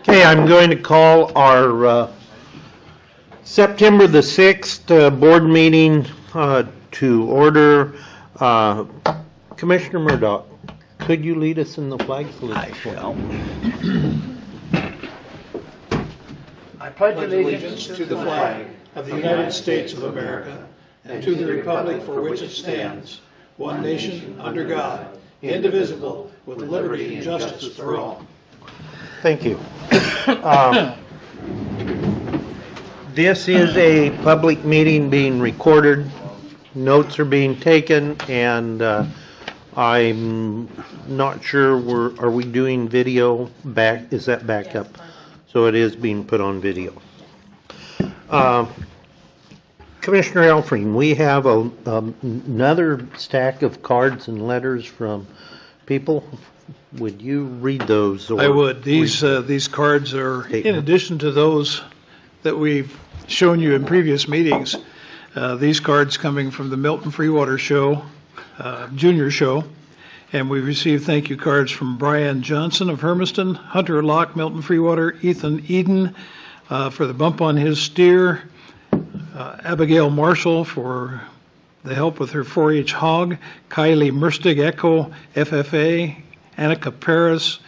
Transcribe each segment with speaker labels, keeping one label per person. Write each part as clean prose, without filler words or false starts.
Speaker 1: Okay, I'm going to call our September the 6th board meeting to order. Commissioner Murdoch, could you lead us in the flag salute?
Speaker 2: I shall. I pledge allegiance to the flag of the United States of America and to the republic for which it stands, one nation under God, indivisible, with liberty and justice for all.
Speaker 1: Thank you. This is a public meeting being recorded. Notes are being taken, and I'm not sure are we doing video back? Is that back up? So it is being put on video. Commissioner Elfring, we have another stack of cards and letters from people. Would you read those?
Speaker 2: I would. These cards are in addition to those that we've shown you in previous meetings. These cards coming from the Milton Freewater Show, Junior Show, and we received thank you cards from Brian Johnson of Hermiston, Hunter Locke, Milton Freewater, Ethan Eden for the bump on his steer, Abigail Marshall for the help with her 4-H hog, Kylie Merstig Echo FFA, Annika Paris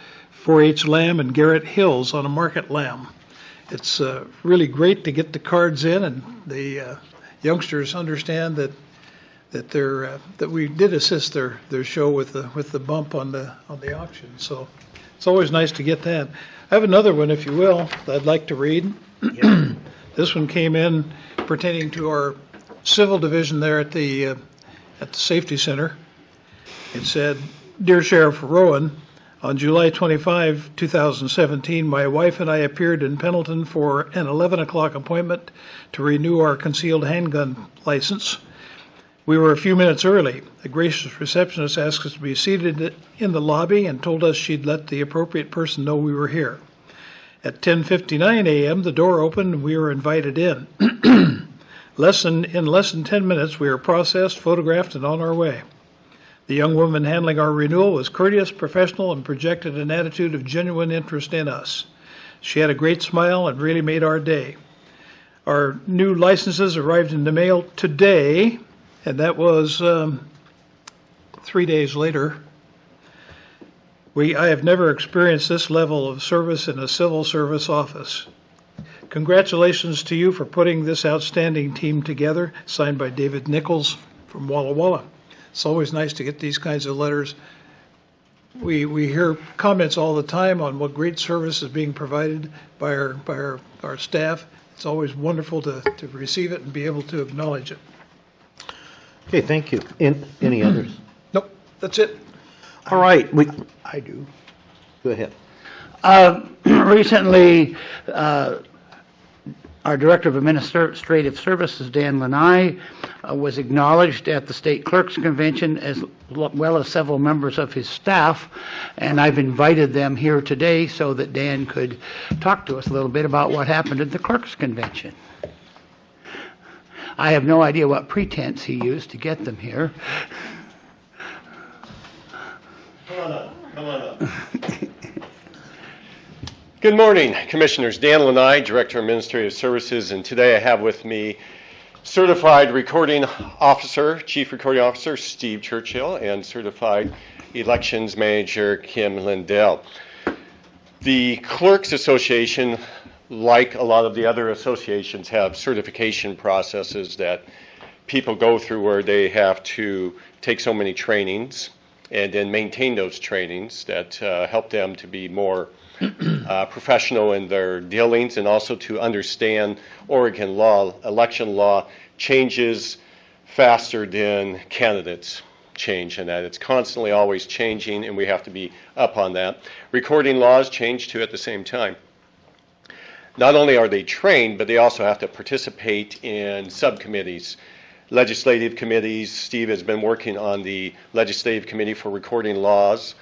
Speaker 2: 4-H lamb, and Garrett Hills on a market lamb. It's really great to get the cards in, and the youngsters understand that we did assist their show with the bump on the auction. So it's always nice to get that. I have another one, if you will, that I'd like to read. Yep. This one came in pertaining to our civil division there at the safety center. It said, "Dear Sheriff Rowan, on July 25, 2017, my wife and I appeared in Pendleton for an 11 o'clock appointment to renew our concealed handgun license. We were a few minutes early. A gracious receptionist asked us to be seated in the lobby and told us she'd let the appropriate person know we were here. At 10:59 a.m., the door opened and we were invited in. In less than 10 minutes, we were processed, photographed, and on our way. The young woman handling our renewal was courteous, professional, and projected an attitude of genuine interest in us. She had a great smile and really made our day. Our new licenses arrived in the mail today, and that was 3 days later. I have never experienced this level of service in a civil service office. Congratulations to you for putting this outstanding team together," signed by David Nichols from Walla Walla. It's always nice to get these kinds of letters. We hear comments all the time on what great service is being provided by our staff. It's always wonderful to receive it and be able to acknowledge it.
Speaker 1: Okay, thank you. Any others?
Speaker 2: Nope, that's it.
Speaker 1: All right.
Speaker 3: I do.
Speaker 1: Go ahead.
Speaker 3: Recently, our Director of Administrative Services, Dan Lanai, was acknowledged at the State Clerks Convention, as well as several members of his staff, and I've invited them here today so that Dan could talk to us a little bit about what happened at the Clerks Convention. I have no idea what pretense he used to get them here.
Speaker 4: Come on up. Good morning, Commissioners. Dan Lanai, Director of Administrative Services, and today I have with me Certified Recording Officer, Chief Recording Officer Steve Churchill, and Certified Elections Manager Kim Lindell. The Clerks Association, like a lot of the other associations, have certification processes that people go through where they have to take so many trainings and then maintain those trainings that help them to be more professional in their dealings, and also to understand Oregon law. Election law changes faster than candidates change, and that it's constantly always changing, and we have to be up on that. Recording laws change too at the same time. Not only are they trained, but they also have to participate in subcommittees, legislative committees. Steve has been working on the legislative committee for recording laws.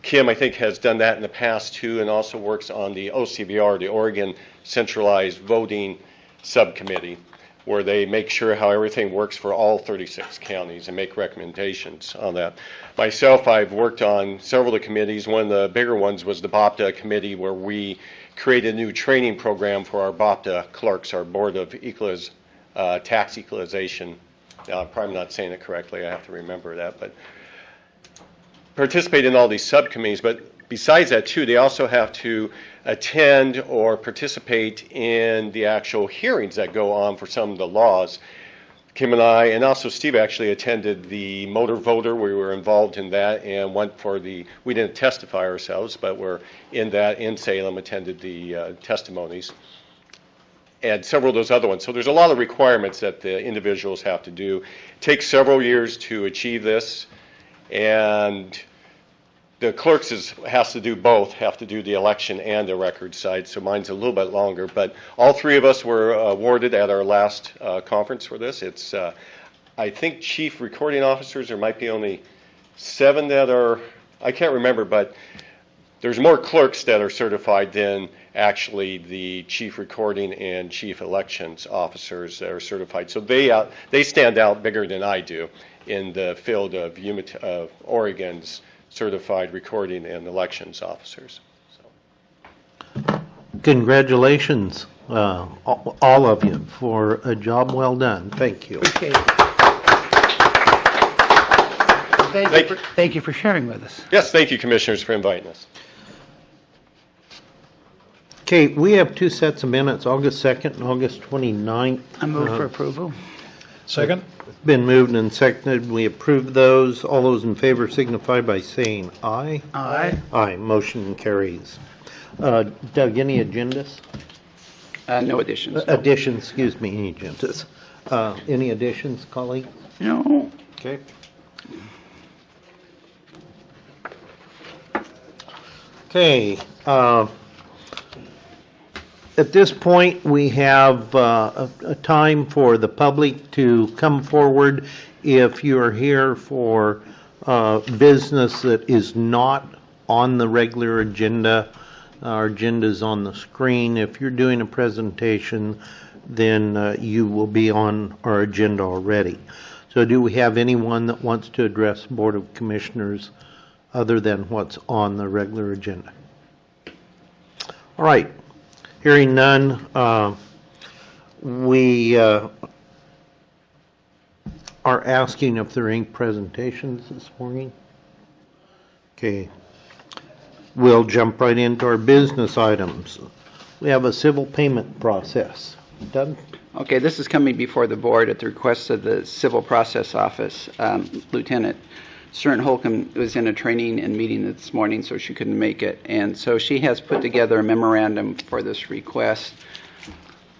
Speaker 4: Kim, I think, has done that in the past too, and also works on the OCVR, the Oregon Centralized Voting Subcommittee, where they make sure how everything works for all 36 counties and make recommendations on that. Myself, I've worked on several of the committees. One of the bigger ones was the BOPTA committee, where we created a new training program for our BOPTA clerks, our Board of Tax Equalization. Now, I'm probably not saying it correctly. I have to remember that, but participate in all these subcommittees. But besides that, too, they also have to attend or participate in the actual hearings that go on for some of the laws. Kim and I, and also Steve, actually attended the motor voter. We were involved in that and went for we didn't testify ourselves, but we're in that in Salem, attended the testimonies, and several of those other ones. So there's a lot of requirements that the individuals have to do. It takes several years to achieve this, and the clerks has to do both, have to do the election and the record side, so mine's a little bit longer. But all three of us were awarded at our last conference for this. It's, I think, chief recording officers, there might be only 7 that are, I can't remember, but there's more clerks that are certified than actually the chief recording and chief elections officers that are certified. So they stand out bigger than I do in the field of Oregon's certified recording and elections officers. So.
Speaker 1: Congratulations, all of you, for a job well done. Thank you.
Speaker 3: Appreciate it. Thank you for sharing with us.
Speaker 4: Yes, thank you, Commissioners, for inviting us.
Speaker 1: Okay, we have 2 sets of minutes, August 2nd and August 29th.
Speaker 3: I move for approval.
Speaker 2: Second?
Speaker 1: Been moved and seconded. We approve those. All those in favor signify by saying aye.
Speaker 3: Aye.
Speaker 1: Aye. Motion carries. Doug, any agendas?
Speaker 5: No additions.
Speaker 1: Additions, excuse me, any agendas. Any additions, colleague?
Speaker 3: No.
Speaker 1: Okay. Okay. At this point, we have a time for the public to come forward. If you're here for business that is not on the regular agenda, our agenda is on the screen. If you're doing a presentation, then you will be on our agenda already. So do we have anyone that wants to address the Board of Commissioners other than what's on the regular agenda? All right. Hearing none, we are asking if there are any presentations this morning. Okay. We'll jump right into our business items. We have a civil payment process. Doug?
Speaker 5: Okay, this is coming before the board at the request of the Civil Process Office. Lieutenant Stern Holcomb was in a training and meeting this morning, so she couldn't make it. And so she has put together a memorandum for this request.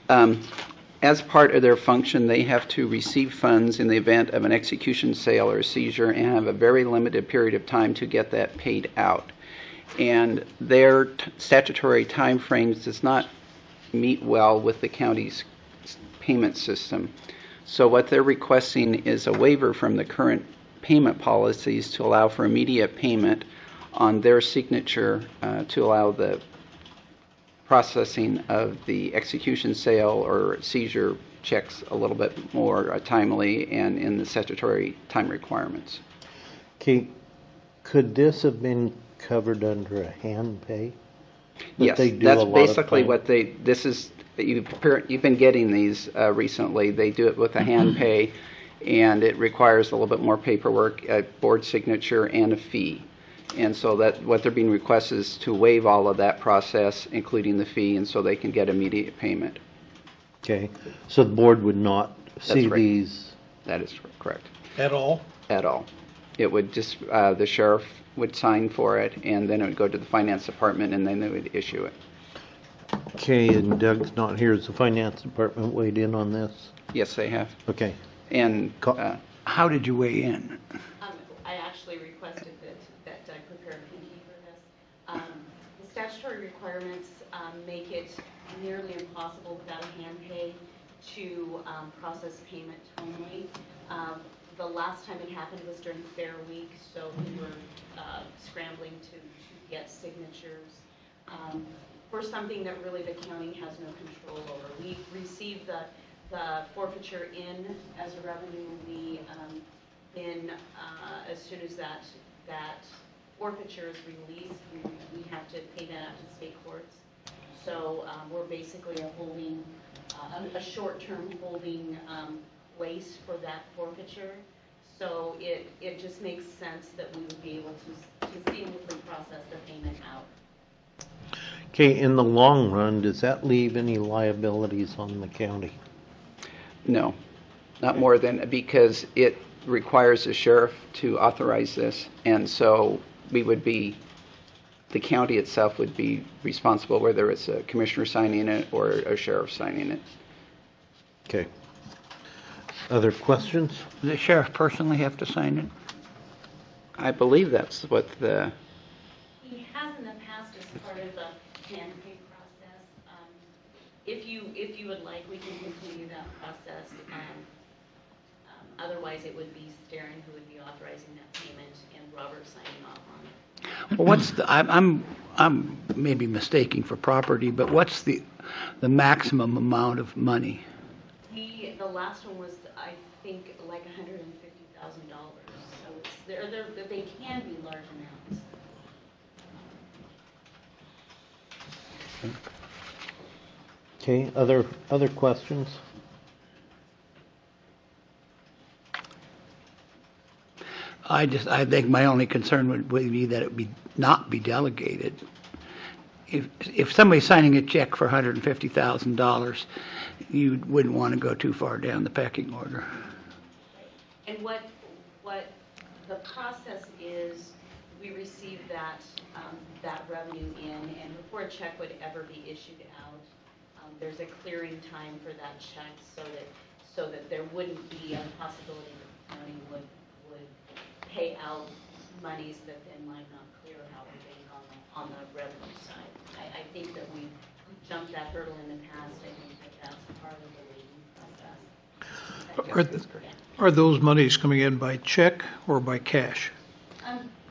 Speaker 5: As part of their function, they have to receive funds in the event of an execution sale or seizure and have a very limited period of time to get that paid out. And their statutory timeframes does not meet well with the county's payment system. So what they're requesting is a waiver from the current payment policies to allow for immediate payment on their signature to allow the processing of the execution sale or seizure checks a little bit more timely and in the statutory time requirements.
Speaker 1: Okay. Could this have been covered under a hand pay?
Speaker 5: Yes, that's basically what you've been getting these recently. They do it with a hand pay, and it requires a little bit more paperwork, a board signature, and a fee. And so that what they're being requested is to waive all of that process, including the fee, and so they can get immediate payment.
Speaker 1: Okay. So the board would not see
Speaker 5: right.
Speaker 1: these?
Speaker 5: That is correct.
Speaker 2: At all?
Speaker 5: At all. It would just, the sheriff would sign for it, and then it would go to the finance department, and then they would issue it.
Speaker 1: Okay, and Doug's not here. Has the finance department weighed in on this?
Speaker 5: Yes, they have.
Speaker 1: Okay.
Speaker 5: And
Speaker 3: How did you weigh in?
Speaker 6: I actually requested that Doug prepare a pinky for this. The statutory requirements make it nearly impossible without a hand pay to process payment timely. The last time it happened was during Fair Week, so we were scrambling to get signatures for something that really the county has no control over. We receive the forfeiture in as a revenue. We as soon as that forfeiture is released, we have to pay that out to state courts. so we're basically a holding, a short-term holding place for that forfeiture. So it just makes sense that we would be able to seamlessly process the payment out.
Speaker 1: Okay, in the long run, does that leave any liabilities on the county?
Speaker 5: No, not more than, because it requires the sheriff to authorize this, and so we would be, the county itself would be responsible, whether it's a commissioner signing it or a sheriff signing it.
Speaker 1: Okay. Other questions?
Speaker 3: Does the sheriff personally have to sign it?
Speaker 5: I believe that's what the,
Speaker 6: He has in the past as part of the hand pay process. If you would like, we can continue that process. Otherwise, it would be Starren who would be authorizing that payment and Robert signing off on it.
Speaker 3: Well, what's the, I'm maybe mistaking for property, but what's the maximum amount of money?
Speaker 6: The last one was, I think, like $150,000. So they can be large amounts.
Speaker 1: Okay, other questions?
Speaker 3: I think my only concern would be that it not be delegated. If somebody's signing a check for $150,000, you wouldn't want to go too far down the pecking order.
Speaker 6: And what the process is, we receive that revenue in, and before a check would ever be issued out, there's a clearing time for that check so that there wouldn't be a possibility that the county would pay out monies that then might not clear out the bank on the revenue side. I think that we jumped that hurdle in the past. I think that that's part of the waiting process.
Speaker 2: Are those monies coming in by check or by cash?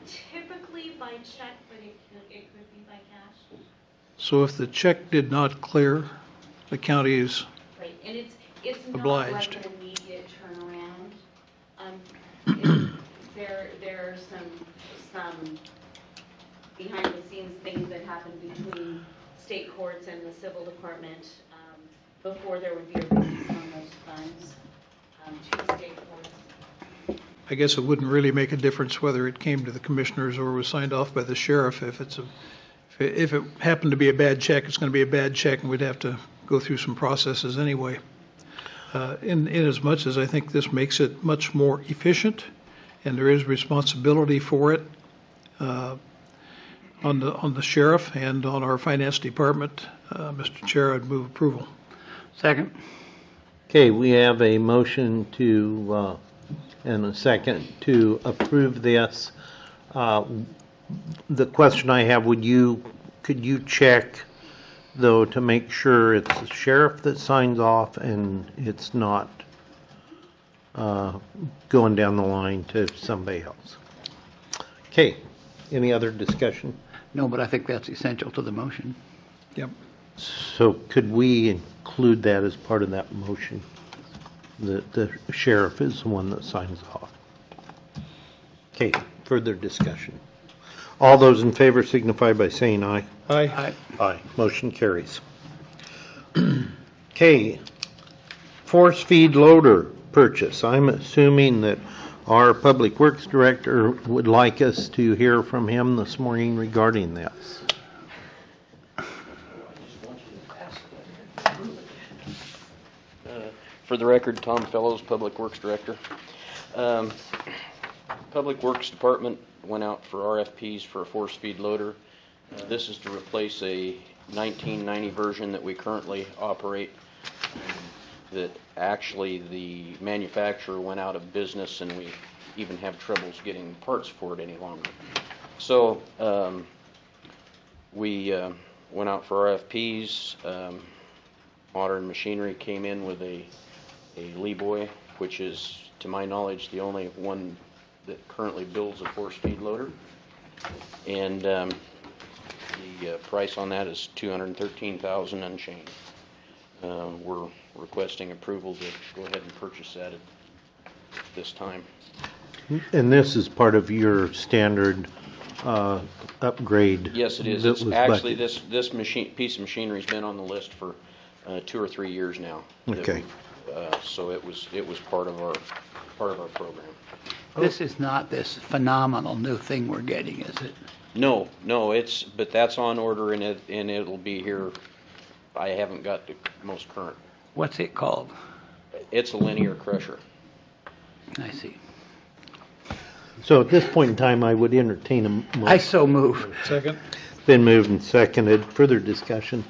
Speaker 6: Typically by check, but it could be by cash.
Speaker 2: So if the check did not clear, the county is
Speaker 6: Right, and it's not
Speaker 2: obliged.
Speaker 6: like an immediate turnaround. There are some behind the scenes things that happen between state courts and the civil department before there would be a release on those funds to state courts.
Speaker 2: I guess it wouldn't really make a difference whether it came to the commissioners or was signed off by the sheriff. If it happened to be a bad check, it's going to be a bad check, and we'd have to go through some processes anyway. In as much as I think this makes it much more efficient, and there is responsibility for it on the sheriff and on our finance department, Mr. Chair, I'd move approval.
Speaker 3: Second.
Speaker 1: Okay, we have a motion to, and a second to approve this. The question I have, could you check, though, to make sure it's the sheriff that signs off and it's not going down the line to somebody else? Okay, any other discussion?
Speaker 3: No, but I think that's essential to the motion.
Speaker 2: Yep.
Speaker 1: So could we include that as part of that motion? The sheriff is the one that signs off. Okay, further discussion. All those in favor signify by saying aye.
Speaker 2: Aye.
Speaker 1: Aye. Motion carries. Okay, force feed loader purchase. I'm assuming that our Public Works Director would like us to hear from him this morning regarding this.
Speaker 7: For the record, Tom Fellows, Public Works Director. Public Works Department went out for RFPs for a force feed loader. This is to replace a 1990 version that we currently operate, that actually the manufacturer went out of business, and we even have troubles getting parts for it any longer. So we went out for RFPs. Modern Machinery came in with a Leeboy, which is, to my knowledge, the only one that currently builds a force feed loader. And the price on that is $213,000 unchanged. We're requesting approval to go ahead and purchase that at this time.
Speaker 1: And this is part of your standard upgrade.
Speaker 7: Yes, it is.
Speaker 1: that
Speaker 7: It's
Speaker 1: was
Speaker 7: actually,
Speaker 1: budgeted.
Speaker 7: this piece of machinery's been on the list for 2 or 3 years now. that
Speaker 1: Okay.
Speaker 7: we've, So it was part of our program.
Speaker 3: This is not this phenomenal new thing we're getting, is it?
Speaker 7: No, but that's on order and it'll be here. I haven't got the most current.
Speaker 3: What's it called?
Speaker 7: It's a linear crusher.
Speaker 3: I see.
Speaker 1: So at this point in time, I would entertain a motion.
Speaker 3: I so move.
Speaker 2: Second?
Speaker 1: Been moved and seconded. Further discussion?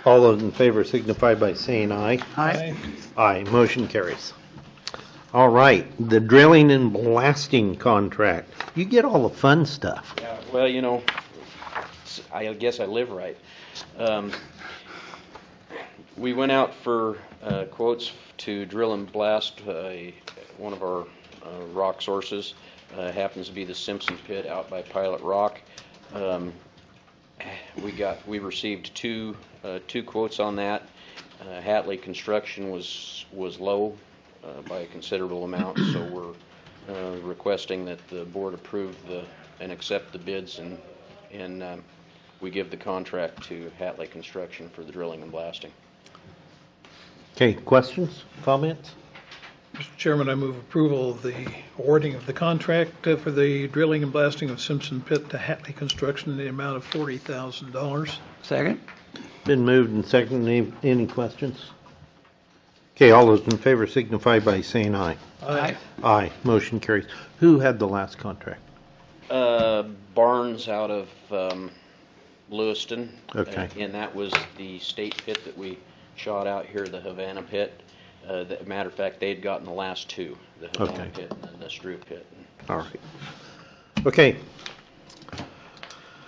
Speaker 1: All those in favor signify by saying aye.
Speaker 3: Aye.
Speaker 1: Aye. Motion carries. All right, the drilling and blasting contract. You get all the fun stuff.
Speaker 7: Yeah, well, you know, I guess I live right. We went out for quotes to drill and blast one of our rock sources. Happens to be the Simpson Pit out by Pilot Rock. We received two quotes on that. Hatley Construction was low by a considerable amount, so we're requesting that the board approve and accept the bids and we give the contract to Hatley Construction for the drilling and blasting.
Speaker 1: Okay, questions, comments?
Speaker 2: Mr. Chairman, I move approval of the awarding of the contract for the drilling and blasting of Simpson Pit to Hatley Construction in the amount of $40,000.
Speaker 3: Second?
Speaker 1: Been moved and seconded. Any questions? Okay, all those in favor signify by saying aye.
Speaker 3: Aye.
Speaker 1: Aye. Motion carries. Who had the last contract?
Speaker 7: Barnes out of Lewiston.
Speaker 1: Okay.
Speaker 7: And that was the state pit that we shot out here, the Havana pit. Matter of fact, they'd gotten the last two, the Havana
Speaker 1: Okay.
Speaker 7: pit and the Stru pit.
Speaker 1: All right. Okay,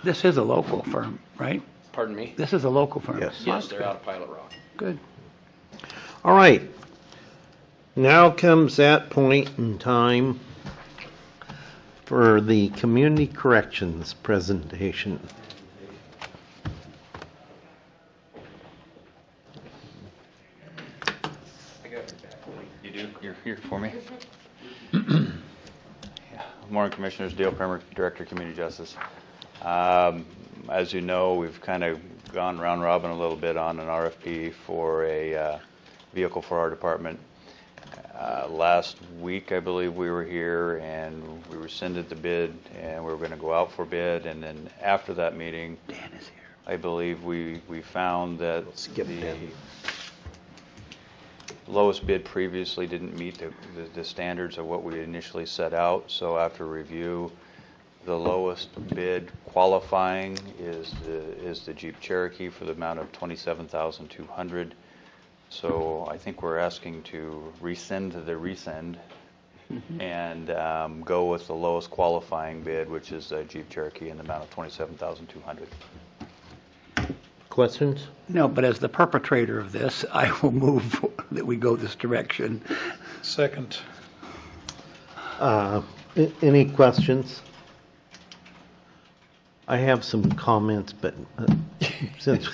Speaker 3: This is a local firm, right?
Speaker 7: Pardon me?
Speaker 3: This is a local firm.
Speaker 1: Yes.
Speaker 7: Yes, they're out of Pilot Rock.
Speaker 3: Good.
Speaker 1: all right. Now comes that point in time for the community corrections presentation.
Speaker 8: You do? You're here for me? Morning, Commissioners. Dale Kramer, Director of Community Justice. As you know, we've kind of gone round robin a little bit on an RFP for a vehicle for our department. Last week, I believe we were here and we rescinded the bid and we were going to go out for bid. And then after that meeting,
Speaker 3: Dan is here.
Speaker 8: I believe we found that
Speaker 1: Skip
Speaker 8: the
Speaker 1: that.
Speaker 8: lowest bid previously didn't meet the standards of what we initially set out. So after review, the lowest bid qualifying is the Jeep Cherokee for the amount of $27,200. So I think we're asking to rescind the rescind and go with the lowest qualifying bid, which is a Jeep Cherokee in the amount of $27,200.
Speaker 1: Questions?
Speaker 3: No, but as the perpetrator of this, I will move that we go this direction.
Speaker 2: Second.
Speaker 1: Any questions? I have some comments, but since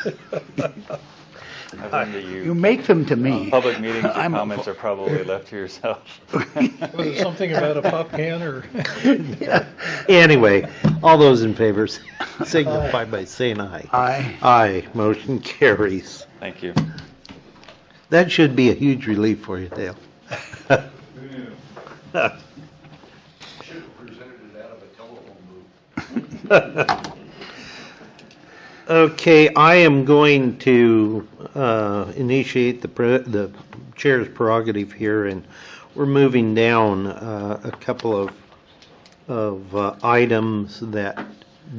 Speaker 8: I think that
Speaker 3: You make them to me.
Speaker 8: public meetings, your
Speaker 3: I'm a-
Speaker 8: comments are probably left to yourself.
Speaker 2: Was it something about a pop can or?
Speaker 1: anyway, all those in favor signify by saying aye.
Speaker 3: Aye.
Speaker 1: Aye. Motion carries.
Speaker 8: Thank you.
Speaker 1: That should be a huge relief for you, Dale.
Speaker 9: Should have presented it out of a telephone booth.
Speaker 1: Okay, I am going to initiate the chair's prerogative here, and we're moving down a couple of items that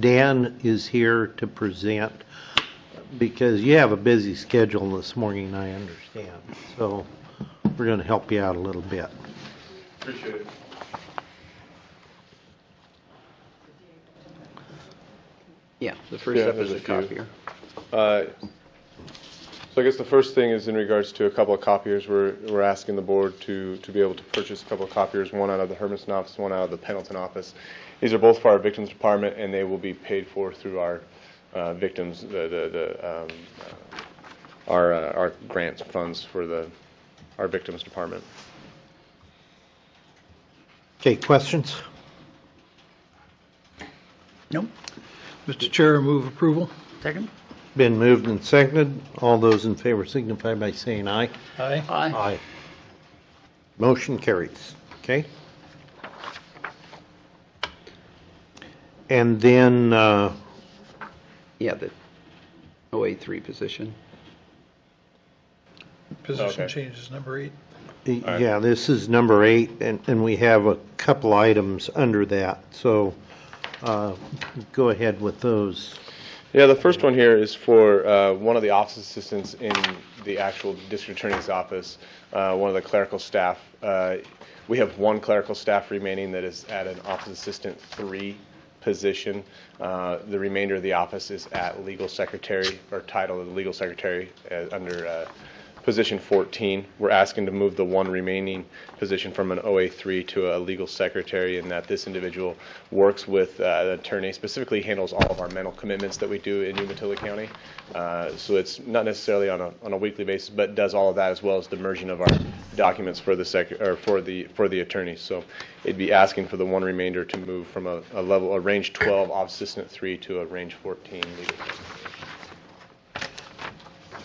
Speaker 1: Dan is here to present, because you have a busy schedule this morning, I understand. So we're going to help you out a little bit.
Speaker 4: Appreciate it.
Speaker 5: Yeah, the first
Speaker 4: Yeah,
Speaker 5: step is
Speaker 4: there's
Speaker 5: a
Speaker 4: a few.
Speaker 5: copier.
Speaker 4: So I guess the first thing is in regards to a couple of copiers. We're asking the board to be able to purchase a couple of copiers, one out of the Hermiston office, one out of the Pendleton office. These are both for our victims department, and they will be paid for through our victims, our grants funds for our victims department.
Speaker 1: Okay, questions?
Speaker 3: Nope.
Speaker 2: Mr. Chair, I move approval.
Speaker 3: Second?
Speaker 1: Been moved and seconded. All those in favor signify by saying aye.
Speaker 2: Aye.
Speaker 3: Aye.
Speaker 1: Motion carries. Okay? And then,
Speaker 5: Yeah, the OA3 position.
Speaker 2: Position
Speaker 4: Okay.
Speaker 2: changes, number 8.
Speaker 1: yeah, this is number 8, and we have a couple items under that. So go ahead with those.
Speaker 4: Yeah, the first one here is for one of the office assistants in the actual district attorney's office, one of the clerical staff. We have one clerical staff remaining that is at an office assistant 3 position. The remainder of the office is at legal secretary, or title of legal secretary under position 14. We're asking to move the one remaining position from an OA3 to a legal secretary, and that this individual works with an attorney, specifically handles all of our mental commitments that we do in Umatilla County. So it's not necessarily on a weekly basis, but does all of that as well as the merging of our documents for the for the attorneys. So it'd be asking for the one remainder to move from a range 12 office assistant 3 to a range 14 legal secretary.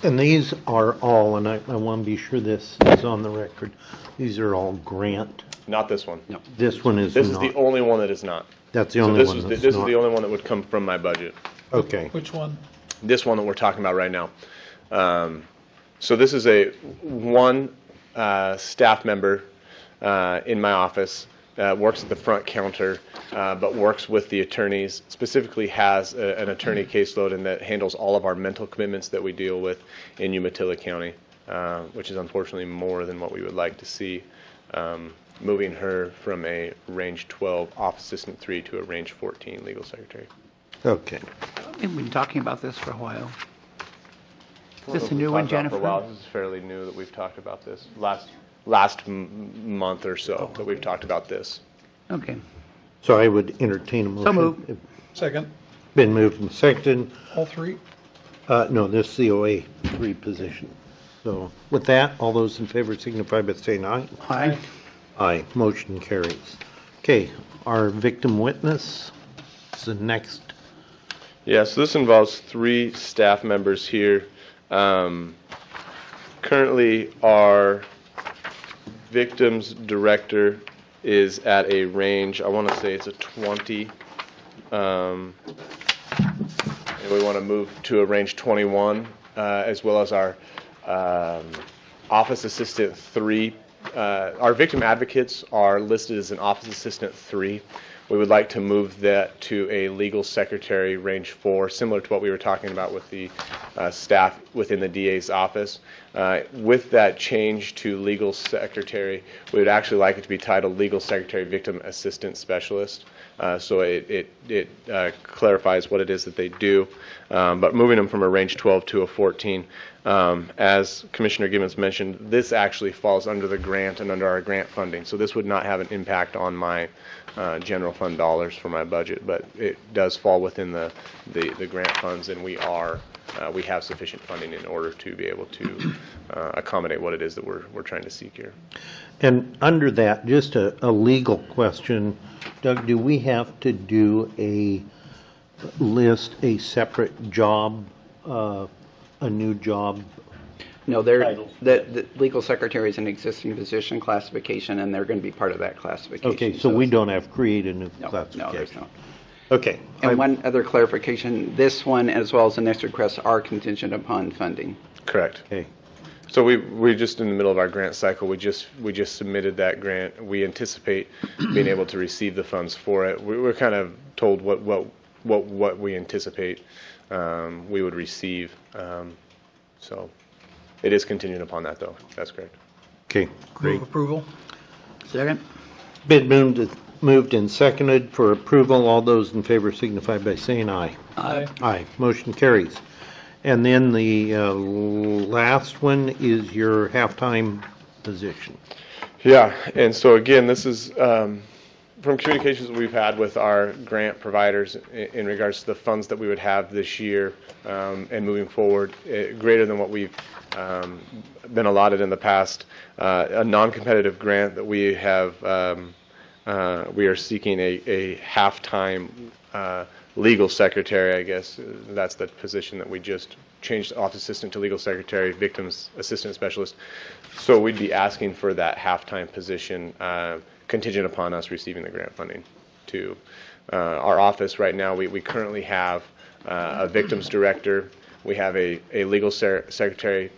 Speaker 1: And these are all, and I want to be sure this is on the record, these are all grant.
Speaker 4: Not this one.
Speaker 5: No.
Speaker 1: This one is
Speaker 4: This
Speaker 1: not.
Speaker 4: is the only one that is not.
Speaker 1: That's the
Speaker 4: So
Speaker 1: only
Speaker 4: this
Speaker 1: one
Speaker 4: is
Speaker 1: that's
Speaker 4: this is
Speaker 1: not.
Speaker 4: the only one that would come from my budget.
Speaker 1: Okay.
Speaker 2: Which one?
Speaker 4: This one that we're talking about right now. So this is one staff member in my office, works at the front counter, but works with the attorneys, specifically has an attorney caseload, and that handles all of our mental commitments that we deal with in Umatilla County, which is unfortunately more than what we would like to see. Moving her from a range 12 office assistant 3 to a range 14 legal secretary.
Speaker 1: Okay.
Speaker 3: We've been talking about this for a while. Is this a
Speaker 4: We've
Speaker 3: new one,
Speaker 4: talked about it for a while.
Speaker 3: Jennifer?
Speaker 4: This is fairly new that we've talked about this. Last month or so that we've talked about this.
Speaker 3: Okay.
Speaker 1: So I would entertain a motion.
Speaker 3: moved.
Speaker 2: Second.
Speaker 1: Been moved and seconded.
Speaker 2: All 3?
Speaker 1: No, this is the OA 3 position. So with that, all those in favor signify by saying aye.
Speaker 3: Aye.
Speaker 1: Aye. Motion carries. Okay, our victim witness is the next.
Speaker 4: Yeah, so this involves 3 staff members here. Currently, our victims director is at a range, I want to say it's a 20, and we want to move to a range 21, as well as our office assistant 3. Our victim advocates are listed as an office assistant 3. We would like to move that to a legal secretary range 4, similar to what we were talking about with the staff within the DA's office. With that change to legal secretary, we would actually like it to be titled Legal Secretary Victim Assistant Specialist. So it clarifies what it is that they do. But moving them from a range 12 to a 14, as Commissioner Gibbons mentioned, this actually falls under the grant and under our grant funding. So this would not have an impact on my general fund dollars for my budget, but it does fall within the grant funds, and we have sufficient funding in order to be able to accommodate what it is that we're trying to seek here.
Speaker 1: And under that, just a legal question, Doug, do we have to do a separate job, a new job?
Speaker 5: No, the legal secretary is an existing position classification, and they're going to be part of that classification.
Speaker 1: Okay, so we don't have to create a new
Speaker 5: No,
Speaker 1: classification?
Speaker 5: no, there's no.
Speaker 1: Okay.
Speaker 5: And one other clarification, this one, as well as the next request, are contingent upon funding.
Speaker 4: Correct.
Speaker 1: Okay.
Speaker 4: So we just in the middle of our grant cycle. We just submitted that grant. We anticipate being able to receive the funds for it. We're kind of told what we anticipate we would receive. So it is contingent upon that, though. That's correct.
Speaker 1: Okay, great.
Speaker 2: Move approval.
Speaker 3: Second?
Speaker 1: Been moved and seconded for approval. All those in favor signify by saying aye.
Speaker 2: Aye.
Speaker 1: Aye. Motion carries. And then the last one is your halftime position.
Speaker 4: Yeah, and so again, this is from communications that we've had with our grant providers in regards to the funds that we would have this year and moving forward, greater than what we've been allotted in the past. A non-competitive grant that we have, we are seeking a half-time legal secretary, I guess. That's the position that we just changed, office assistant to legal secretary, victims assistant specialist. So we'd be asking for that half-time position contingent upon us receiving the grant funding to our office. Right now, we currently have a victims director. We have a legal secretary,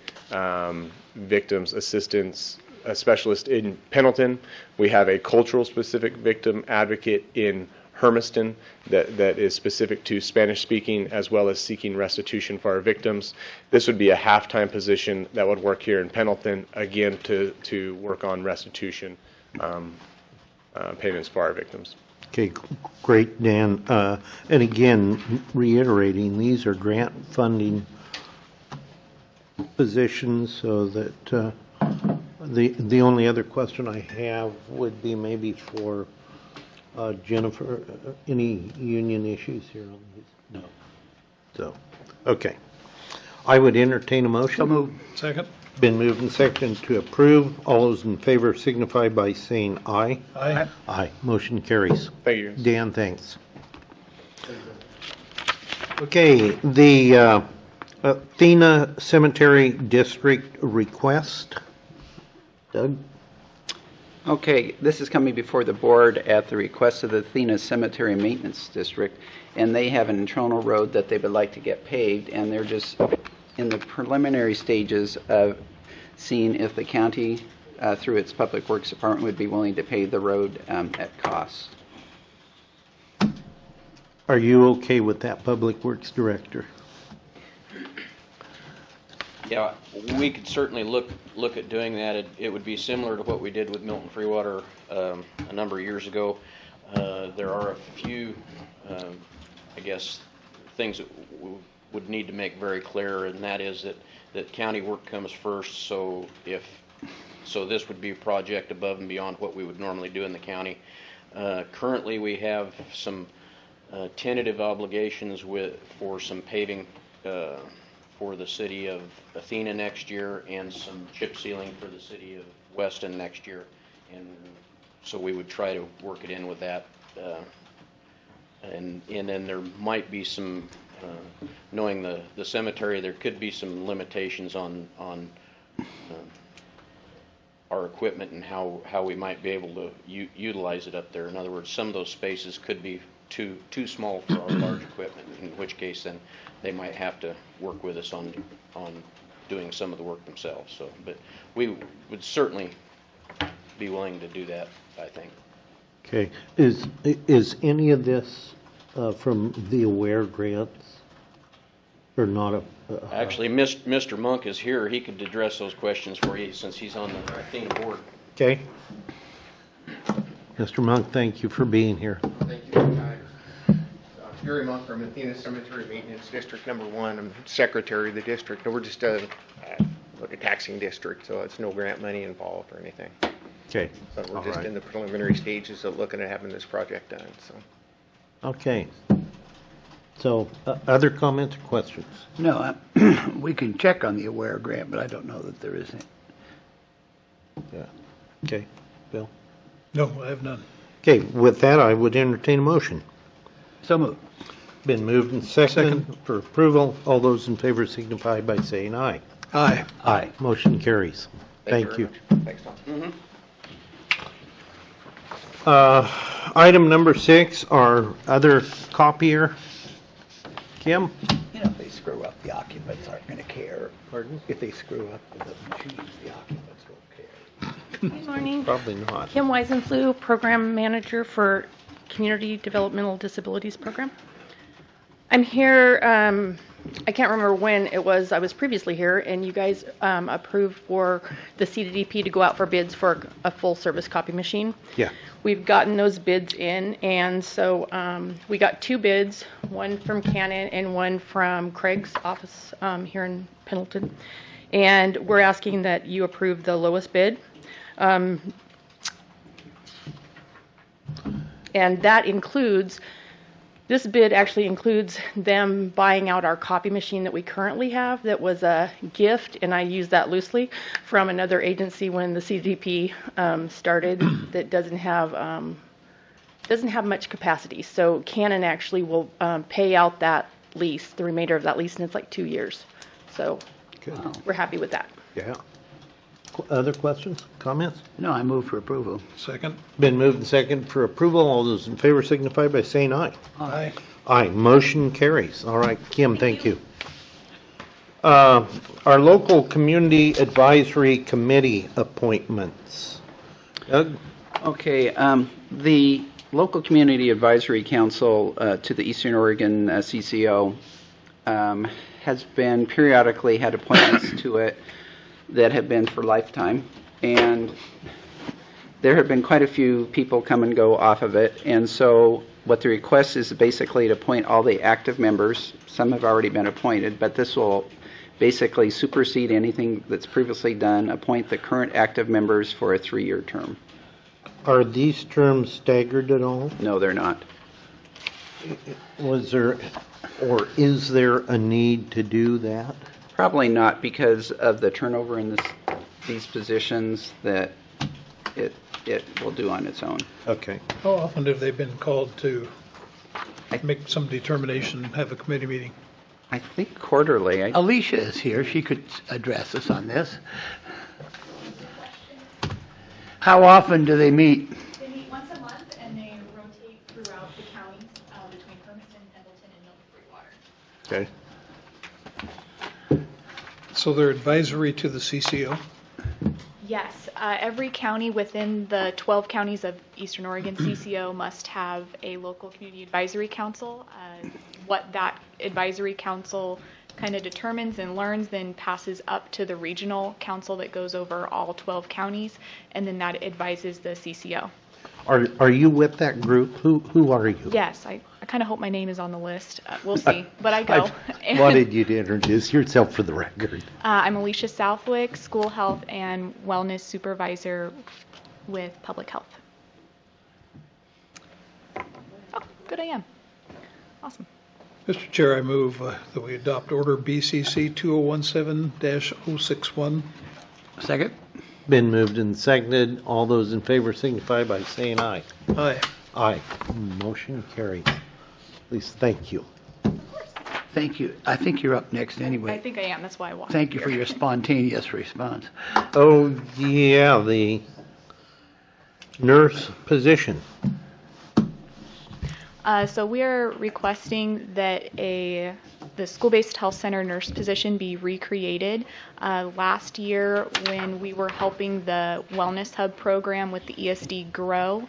Speaker 4: victims assistance specialist in Pendleton. We have a cultural specific victim advocate in Hermiston that is specific to Spanish speaking as well as seeking restitution for our victims. This would be a half-time position that would work here in Pendleton, again, to work on restitution payments for our victims.
Speaker 1: Okay, great, Dan. And again, reiterating, these are grant funding positions, so that the only other question I have would be maybe for Jennifer. Any union issues here on these? No. So, okay. I would entertain a motion.
Speaker 3: So moved.
Speaker 2: Second?
Speaker 1: Been moved and seconded to approve. All those in favor signify by saying aye.
Speaker 2: Aye.
Speaker 1: Aye. Motion carries.
Speaker 4: Thank you.
Speaker 1: Dan, thanks. Okay, the Athena Cemetery District request. Doug?
Speaker 5: Okay, this is coming before the board at the request of the Athena Cemetery Maintenance District, and they have an internal road that they would like to get paved, and they're just in the preliminary stages of seeing if the county, through its Public Works Department, would be willing to pave the road at cost.
Speaker 1: Are you okay with that, Public Works Director?
Speaker 7: Yeah, we could certainly look at doing that. It would be similar to what we did with Milton Freewater a number of years ago. There are a few, I guess, things that would need to make very clear, and that is that county work comes first. So this would be a project above and beyond what we would normally do in the county. Currently, we have some tentative obligations for some paving for the city of Athena next year, and some chip sealing for the city of Weston next year, and so we would try to work it in with that. And then there might be some, knowing the cemetery, there could be some limitations on our equipment and how we might be able to utilize it up there. In other words, some of those spaces could be too small for our large equipment, in which case then they might have to work with us on doing some of the work themselves. So, but we would certainly be willing to do that, I think.
Speaker 1: Okay. Is any of this from the AWARE grants, or not?
Speaker 7: Actually, Mr. Monk is here. He could address those questions for you since he's on the Athena board.
Speaker 1: Okay. Mr. Monk, thank you for being here.
Speaker 10: Thank you for your time. Gary Monk from Athena Cemetery Maintenance District Number 1. I'm secretary of the district. We're just a taxing district, so it's no grant money involved or anything.
Speaker 1: Okay.
Speaker 10: So we're just in the preliminary stages of looking at having this project done. So.
Speaker 1: Okay. So, other comments or questions?
Speaker 3: No, we can check on the AWARE grant, but I don't know that there is any.
Speaker 1: Yeah. Okay. Bill?
Speaker 2: No, I have none.
Speaker 1: Okay, with that, I would entertain a motion.
Speaker 3: So moved.
Speaker 1: Been moved and seconded for approval. All those in favor signify by saying aye.
Speaker 2: Aye.
Speaker 1: Aye. Motion carries. Thank you.
Speaker 10: Thanks, Tom.
Speaker 1: Item number 6, our other copier. Kim?
Speaker 11: You know, if they screw up, the occupants aren't going to care.
Speaker 1: Pardon?
Speaker 11: If they screw up the machines, the occupants won't care.
Speaker 12: Good morning.
Speaker 1: Probably not.
Speaker 12: Kim Weisenflu, Program Manager for Community Developmental Disabilities Program. I'm here, I can't remember when it was, I was previously here, and you guys approved for the CDDP to go out for bids for a full-service copy machine.
Speaker 1: Yeah.
Speaker 12: We've gotten those bids in, and so we got 2 bids, one from Canon and one from Craig's office here in Pendleton. And we're asking that you approve the lowest bid. And that includes, this bid actually includes them buying out our copy machine that we currently have that was a gift, and I use that loosely, from another agency when the CDP started that doesn't have doesn't have much capacity. So Canon actually will pay out that lease, the remainder of that lease, and it's like 2 years. So we're happy with that.
Speaker 1: Yeah. Other questions, comments?
Speaker 3: No, I move for approval.
Speaker 2: Second?
Speaker 1: Been moved and second for approval. All those in favor signify by saying aye.
Speaker 2: Aye.
Speaker 1: Aye, motion carries. All right, Kim, thank you. Our local community advisory committee appointments. Doug?
Speaker 5: Okay, the local community advisory council to the Eastern Oregon CCO has been periodically had appointments to it that have been for lifetime, and there have been quite a few people come and go off of it, and so what the request is basically to appoint all the active members. Some have already been appointed, but this will basically supersede anything that's previously done, appoint the current active members for a 3-year term.
Speaker 1: Are these terms staggered at all?
Speaker 5: No, they're not.
Speaker 1: Was there, or is there a need to do that?
Speaker 5: Probably not, because of the turnover in these positions that it will do on its own.
Speaker 1: Okay.
Speaker 2: How often have they been called to make some determination, have a committee meeting?
Speaker 5: I think quarterly.
Speaker 3: Alicia is here. She could address us on this. How often do they meet?
Speaker 13: They meet once a month, and they rotate throughout the counties between Hermiston, Pendleton, and Milton Free Water.
Speaker 1: Okay.
Speaker 2: So they're advisory to the CCO?
Speaker 13: Yes, every county within the 12 counties of Eastern Oregon CCO must have a local community advisory council. What that advisory council kind of determines and learns then passes up to the regional council that goes over all 12 counties, and then that advises the CCO.
Speaker 1: Are you with that group? Who are you?
Speaker 13: Yes, I kind of hope my name is on the list. We'll see, but I go.
Speaker 1: I wanted you to introduce yourself for the record.
Speaker 13: I'm Alicia Southwick, School Health and Wellness Supervisor with Public Health. Oh, good I am. Awesome.
Speaker 2: Mr. Chair, I move that we adopt Order BCC 2017-061.
Speaker 3: Second?
Speaker 1: Been moved and seconded. All those in favor signify by saying aye.
Speaker 2: Aye.
Speaker 1: Aye. Motion carries. At least thank you.
Speaker 3: Thank you. I think you're up next anyway.
Speaker 13: I think I am. That's why I walked.
Speaker 3: Thank you for your spontaneous response.
Speaker 1: Oh, yeah, the nurse position.
Speaker 13: So we are requesting that the school-based health center nurse position be recreated. Last year, when we were helping the Wellness Hub program with the ESD grow,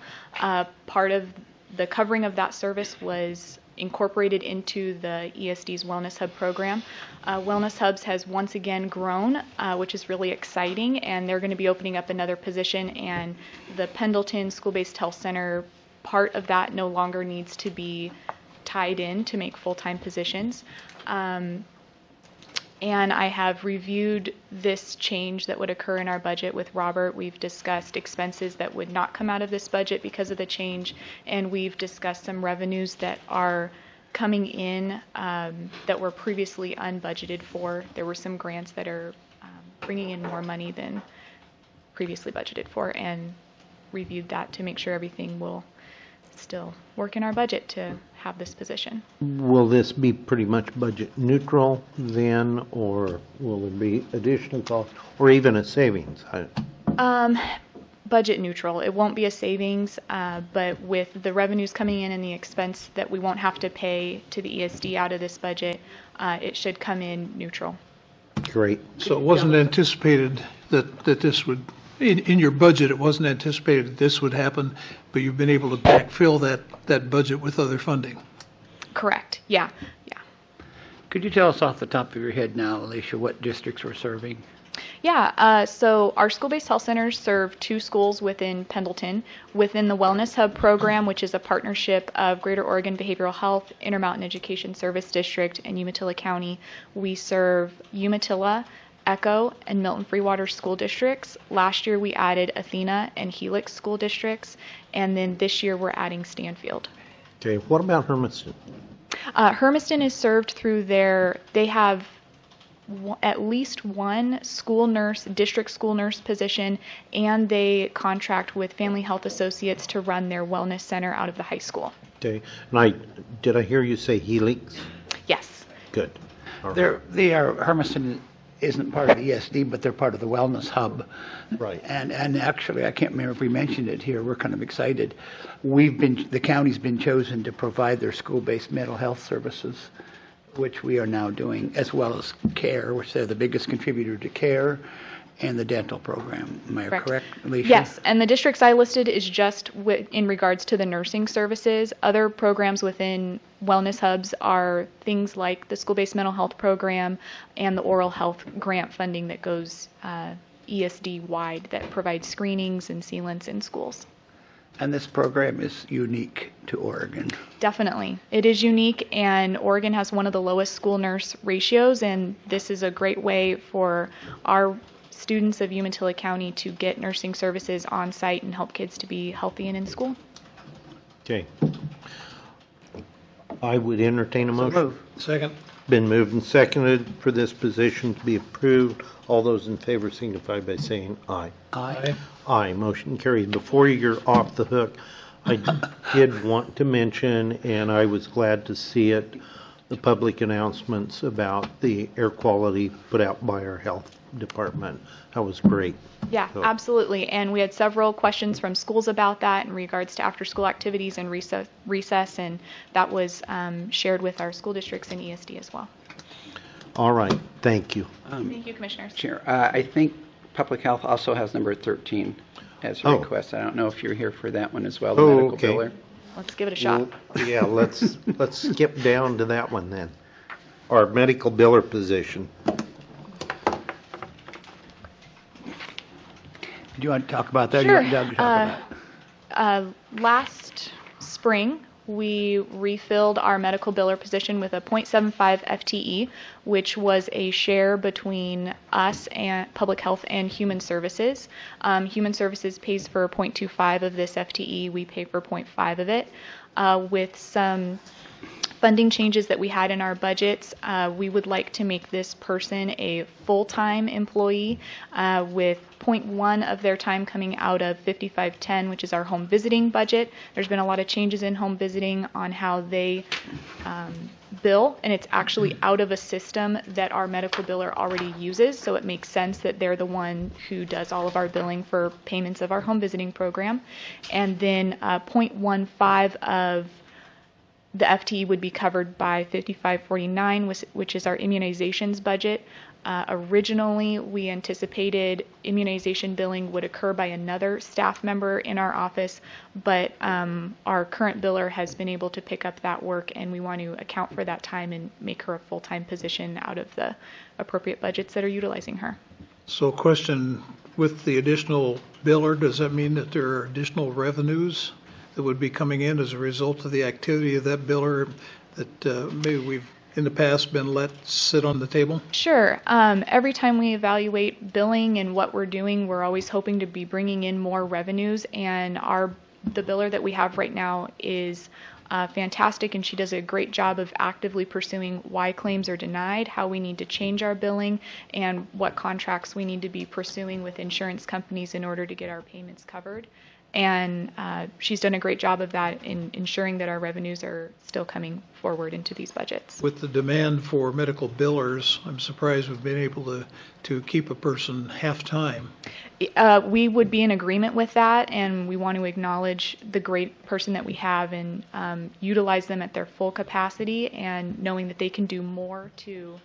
Speaker 13: part of the covering of that service was incorporated into the ESD's Wellness Hub program. Wellness Hubs has once again grown, which is really exciting, and they're going to be opening up another position, and the Pendleton School-Based Health Center part of that no longer needs to be tied in to make full-time positions. And I have reviewed this change that would occur in our budget with Robert. We've discussed expenses that would not come out of this budget because of the change, and we've discussed some revenues that are coming in that were previously unbudgeted for. There were some grants that are bringing in more money than previously budgeted for, and reviewed that to make sure everything will still work in our budget to have this position.
Speaker 1: Will this be pretty much budget neutral then, or will there be additional cost or even a savings?
Speaker 13: Budget neutral. It won't be a savings, but with the revenues coming in and the expense that we won't have to pay to the ESD out of this budget, it should come in neutral.
Speaker 1: Great.
Speaker 2: So it wasn't anticipated that this would, in your budget, it wasn't anticipated that this would happen, but you've been able to backfill that budget with other funding.
Speaker 13: Correct. Yeah.
Speaker 3: Could you tell us off the top of your head now, Alicia, what districts we're serving?
Speaker 13: Yeah, so our school-based health centers serve 2 schools within Pendleton. Within the Wellness Hub program, which is a partnership of Greater Oregon Behavioral Health, Intermountain Education Service District, and Umatilla County, we serve Umatilla, Echo, and Milton Free Water school districts. Last year we added Athena and Helix school districts, and then this year we're adding Stanfield.
Speaker 1: Okay, what about Hermiston?
Speaker 13: Hermiston is served through they have at least one school nurse, district school nurse position, and they contract with Family Health Associates to run their wellness center out of the high school.
Speaker 1: Okay. And did I hear you say Helix?
Speaker 13: Yes.
Speaker 1: Good. All right.
Speaker 3: Hermiston isn't part of the ESD, but they're part of the Wellness Hub.
Speaker 1: Right.
Speaker 3: And actually, I can't remember if we mentioned it here, we're kind of excited. The county's been chosen to provide their school-based mental health services, which we are now doing, as well as care, which they're the biggest contributor to care, and the dental program. Am I correct, Alicia?
Speaker 13: Yes, and the districts I listed is just in regards to the nursing services. Other programs within wellness hubs are things like the school-based mental health program and the oral health grant funding that goes ESD-wide that provides screenings and sealants in schools.
Speaker 3: And this program is unique to Oregon.
Speaker 13: Definitely. It is unique, and Oregon has one of the lowest school nurse ratios, and this is a great way for our students of Umatilla County to get nursing services on site and help kids to be healthy and in school.
Speaker 1: Okay. I would entertain a motion.
Speaker 2: Second.
Speaker 1: Been moved and seconded for this position to be approved. All those in favor signify by saying aye.
Speaker 3: Aye.
Speaker 1: Aye. Motion carries. Before you're off the hook, I did want to mention, and I was glad to see it, the public announcements about the air quality put out by our health department. That was great.
Speaker 13: Yeah, absolutely. And we had several questions from schools about that in regards to after-school activities and recess, and that was shared with our school districts and ESD as well.
Speaker 1: All right. Thank you.
Speaker 13: Thank you, Commissioners.
Speaker 5: Chair, I think Public Health also has number 13 as a request. I don't know if you're here for that one as well, the medical
Speaker 1: okay.
Speaker 5: biller.
Speaker 13: Let's give it a shot.
Speaker 1: Well, yeah, let's skip down to that one then. Our medical biller position.
Speaker 3: Do you want to talk about that?
Speaker 13: Sure.
Speaker 3: Or you want Doug to talk about it?
Speaker 13: Last spring, we refilled our medical biller position with a 0.75 FTE, which was a share between us and Public Health and Human Services. Human Services pays for 0.25 of this FTE. We pay for 0.5 of it. With some funding changes that we had in our budgets, we would like to make this person a full-time employee with 0.1 of their time coming out of 5510, which is our home visiting budget. There's been a lot of changes in home visiting on how they bill, and it's actually out of a system that our medical biller already uses, so it makes sense that they're the one who does all of our billing for payments of our home visiting program. And then 0.15 of the FTE would be covered by 5549, which is our immunizations budget. Originally, we anticipated immunization billing would occur by another staff member in our office, but our current biller has been able to pick up that work, and we want to account for that time and make her a full-time position out of the appropriate budgets that are utilizing her.
Speaker 2: So question, with the additional biller, does that mean that there are additional revenues that would be coming in as a result of the activity of that biller that maybe we've in the past been let sit on the table?
Speaker 13: Sure. Every time we evaluate billing and what we're doing, we're always hoping to be bringing in more revenues, and the biller that we have right now is fantastic, and she does a great job of actively pursuing why claims are denied, how we need to change our billing, and what contracts we need to be pursuing with insurance companies in order to get our payments covered. And she's done a great job of that in ensuring that our revenues are still coming forward into these budgets.
Speaker 2: With the demand for medical billers, I'm surprised we've been able to keep a person half-time.
Speaker 13: We would be in agreement with that, and we want to acknowledge the great person that we have and utilize them at their full capacity, and knowing that they can do more to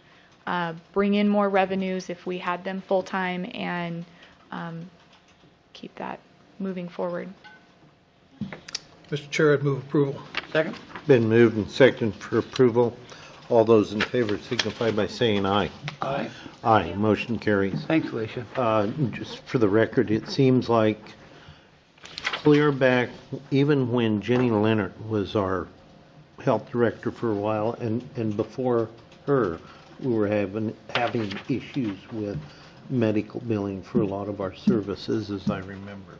Speaker 13: bring in more revenues if we had them full-time, and keep that moving forward.
Speaker 2: Mr. Chair, I'd move approval.
Speaker 3: Second?
Speaker 1: Been moved and seconded for approval. All those in favor signify by saying aye.
Speaker 3: Aye.
Speaker 1: Aye. Motion carries.
Speaker 3: Thanks, Alicia.
Speaker 1: Just for the record, it seems like clear back, even when Jenny Leonard was our health director for a while, and before her, we were having issues with medical billing for a lot of our services, as I remember.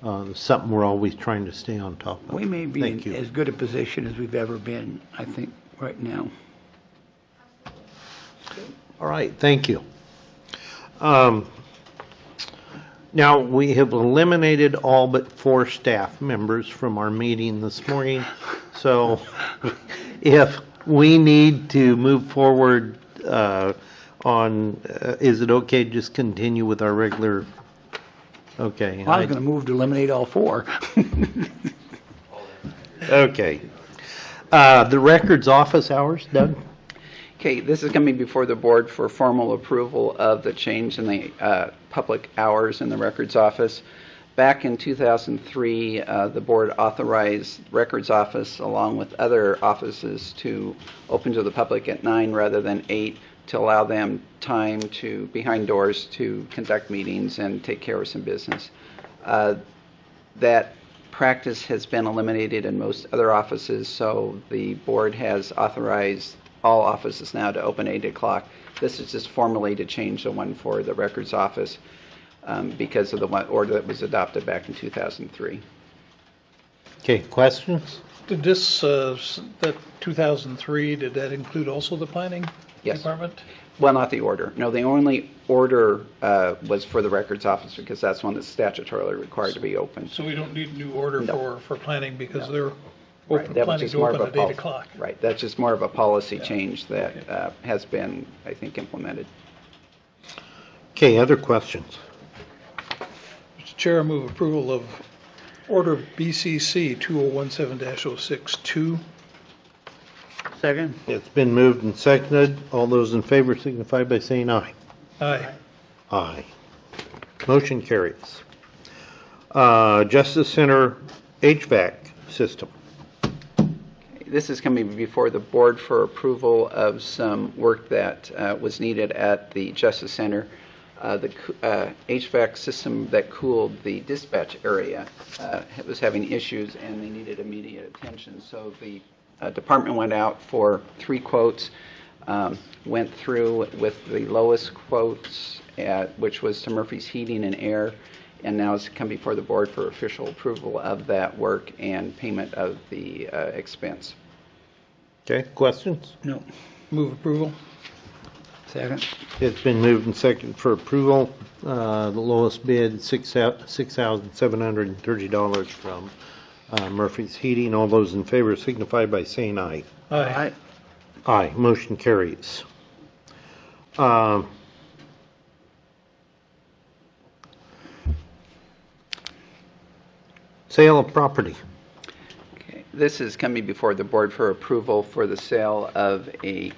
Speaker 1: So something we're always trying to stay on top of.
Speaker 3: We may be
Speaker 1: Thank
Speaker 3: in
Speaker 1: you.
Speaker 3: as good a position as we've ever been, I think, right now.
Speaker 1: All right, thank you. Now, we have eliminated all but 4 staff members from our meeting this morning. So if we need to move forward is it okay to just continue with our regular? Okay.
Speaker 3: I was going to move to eliminate all 4.
Speaker 1: Okay. The records office hours, Doug?
Speaker 5: Okay, this is coming before the board for formal approval of the change in the public hours in the records office. Back in 2003, the board authorized records office along with other offices to open to the public at 9 rather than 8 to allow them time to, behind doors, to conduct meetings and take care of some business. That practice has been eliminated in most other offices, so the board has authorized all offices now to open 8 o'clock. This is just formally to change the one for the records office because of the order that was adopted back in 2003.
Speaker 1: Okay, questions?
Speaker 2: Did this, that 2003, did that include also the planning
Speaker 5: Yes.
Speaker 2: department?
Speaker 5: Well, not the order. No, the only order was for the records office because that's one that's statutorily required to be open.
Speaker 2: So we don't need a new order
Speaker 5: No.
Speaker 2: for planning because
Speaker 5: No.
Speaker 2: they're
Speaker 5: Right, that was
Speaker 2: planning
Speaker 5: just
Speaker 2: to
Speaker 5: more of
Speaker 2: open
Speaker 5: a
Speaker 2: at 8
Speaker 5: policy.
Speaker 2: o'clock.
Speaker 5: Right, that's just more of a policy change that has been, I think, implemented.
Speaker 1: Okay, other questions?
Speaker 2: Mr. Chair, I move approval of order BCC 2017-062.
Speaker 3: Second?
Speaker 1: It's been moved and seconded. All those in favor signify by saying aye.
Speaker 2: Aye.
Speaker 1: Aye. Motion carries. Justice Center HVAC system.
Speaker 5: This is coming before the board for approval of some work that was needed at the Justice Center. The HVAC system that cooled the dispatch area was having issues and they needed immediate attention. So the department went out for 3 quotes, went through with the lowest quotes, which was to Murphy's Heating and Air, and now it's come before the board for official approval of that work and payment of the expense.
Speaker 1: Okay, questions?
Speaker 3: No.
Speaker 2: Move approval.
Speaker 3: Second?
Speaker 1: It's been moved and seconded for approval. The lowest bid, $6,730 from Murphy's Heating. All those in favor signify by saying aye.
Speaker 2: Aye.
Speaker 1: Aye, motion carries. Sale of property.
Speaker 5: Okay. This is coming before the board for approval for the sale of a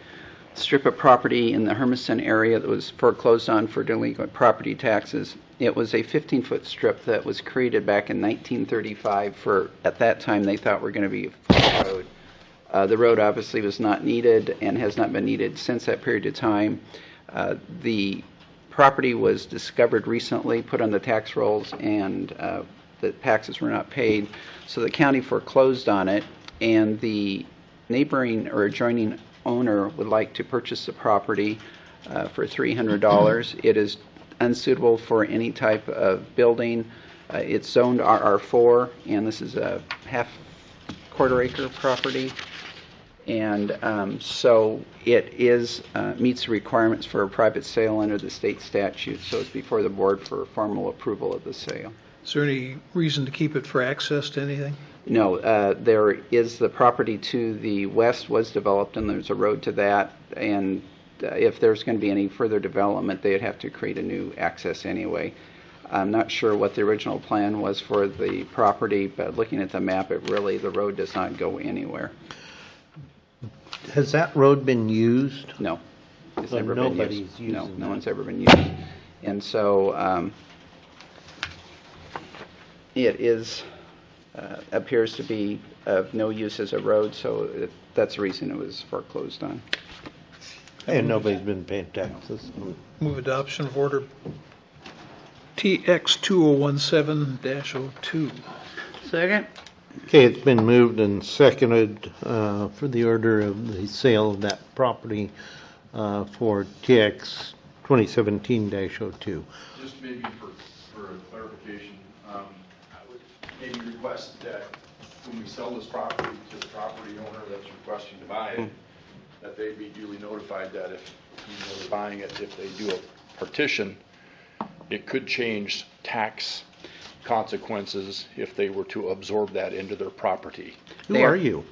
Speaker 5: strip of property in the Hermiston area that was foreclosed on for delinquent property taxes. It was a 15-foot strip that was created back in 1935 for, at that time, they thought were going to be a full road. The road obviously was not needed and has not been needed since that period of time. The property was discovered recently, put on the tax rolls, and the taxes were not paid. So the county foreclosed on it, and the neighboring or adjoining owner would like to purchase the property for $300. It is unsuitable for any type of building. It's zoned RR4, and this is a quarter acre property. And so it is meets the requirements for a private sale under the state statute, so it's before the board for formal approval of the sale.
Speaker 2: Is there any reason to keep it for access to anything?
Speaker 5: No, there is the property to the west was developed, and there's a road to that, and if there's going to be any further development, they'd have to create a new access anyway. I'm not sure what the original plan was for the property, but looking at the map, the road does not go anywhere.
Speaker 1: Has that road been used?
Speaker 5: No. It's
Speaker 1: So
Speaker 5: never been
Speaker 1: nobody's
Speaker 5: used.
Speaker 1: using
Speaker 5: No,
Speaker 1: that.
Speaker 5: no one's ever been used. And so it appears to be of no use as a road, so that's the reason it was foreclosed on.
Speaker 1: And nobody's been paying taxes.
Speaker 2: Move adoption of order TX 2017-02.
Speaker 3: Second?
Speaker 1: Okay, it's been moved and seconded for the order of the sale of that property for TX 2017-02.
Speaker 9: Just maybe for a clarification, I would maybe request that when we sell this property to the property owner that's requesting to buy it, that they be duly notified that if they're buying it, if they do a partition, it could change tax consequences if they were to absorb that into their property.
Speaker 1: Who are you?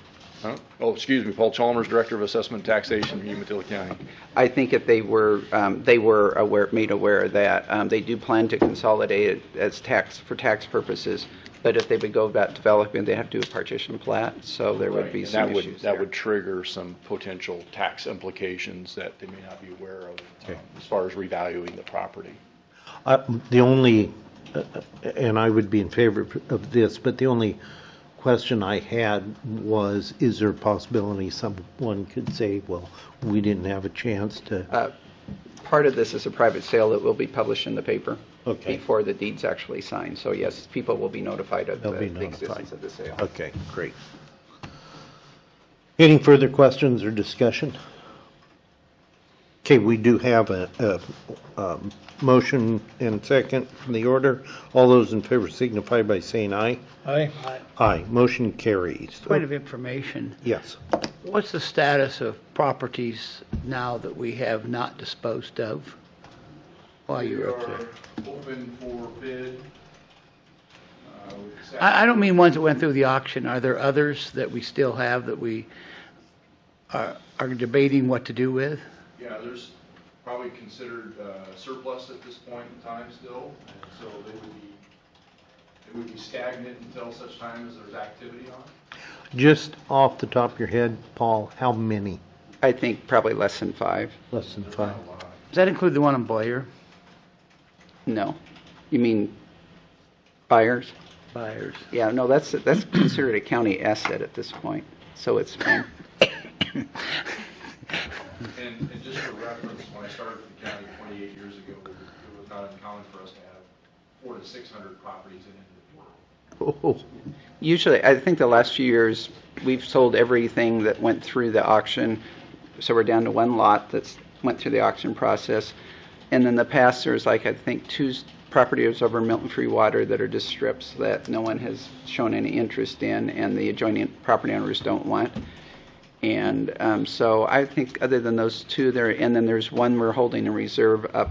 Speaker 9: Huh? Oh, excuse me, Paul Chalmers, Director of Assessment and Taxation, Umatilla County.
Speaker 5: I think if they were made aware of that, they do plan to consolidate it as for tax purposes. But if they would go about developing, they have to do a partition plat, so there would be
Speaker 9: And
Speaker 5: some issues
Speaker 9: that
Speaker 5: there.
Speaker 9: would trigger some potential tax implications that they may not be aware of as far as revaluing the property.
Speaker 1: The only, and I would be in favor of this, but the only question I had was, is there a possibility someone could say, well, we didn't have a chance to?
Speaker 5: Part of this is a private sale that will be published in the paper
Speaker 1: Okay.
Speaker 5: before the deed's actually signed. So yes, people will be notified of
Speaker 1: They'll be
Speaker 5: the existence
Speaker 1: notified.
Speaker 5: of the sale.
Speaker 1: Okay, great. Any further questions or discussion? Okay, we do have a motion and second from the order. All those in favor signify by saying aye.
Speaker 2: Aye.
Speaker 1: Aye, motion carries.
Speaker 3: Point of information,
Speaker 1: Yes.
Speaker 3: what's the status of properties now that we have not disposed of while
Speaker 9: We
Speaker 3: you're up there?
Speaker 9: are open for bid.
Speaker 3: I don't mean ones that went through the auction. Are there others that we still have that we are debating what to do with?
Speaker 9: Yeah, there's probably considered surplus at this point in time still, and so they would be stagnant until such time as there's activity on it.
Speaker 1: Just off the top of your head, Paul, how many?
Speaker 5: I think probably less than 5.
Speaker 1: Less than 5.
Speaker 3: Does that include the one in Blair?
Speaker 5: No. You mean buyers?
Speaker 3: Buyers.
Speaker 5: Yeah, no, that's considered a county asset at this point. So it's fine.
Speaker 9: And just for reference, when I started with the county 28 years ago, it was not uncommon for us to have 400 to 600 properties in inventory.
Speaker 1: Oh,
Speaker 5: Usually, I think the last few years, we've sold everything that went through the auction. So we're down to one lot that's went through the auction process. And in the past, there's I think 2 properties over Milton Free Water that are just strips that no one has shown any interest in, and the adjoining property owners don't want. And so I think other than those 2 there, and then there's one we're holding in reserve up.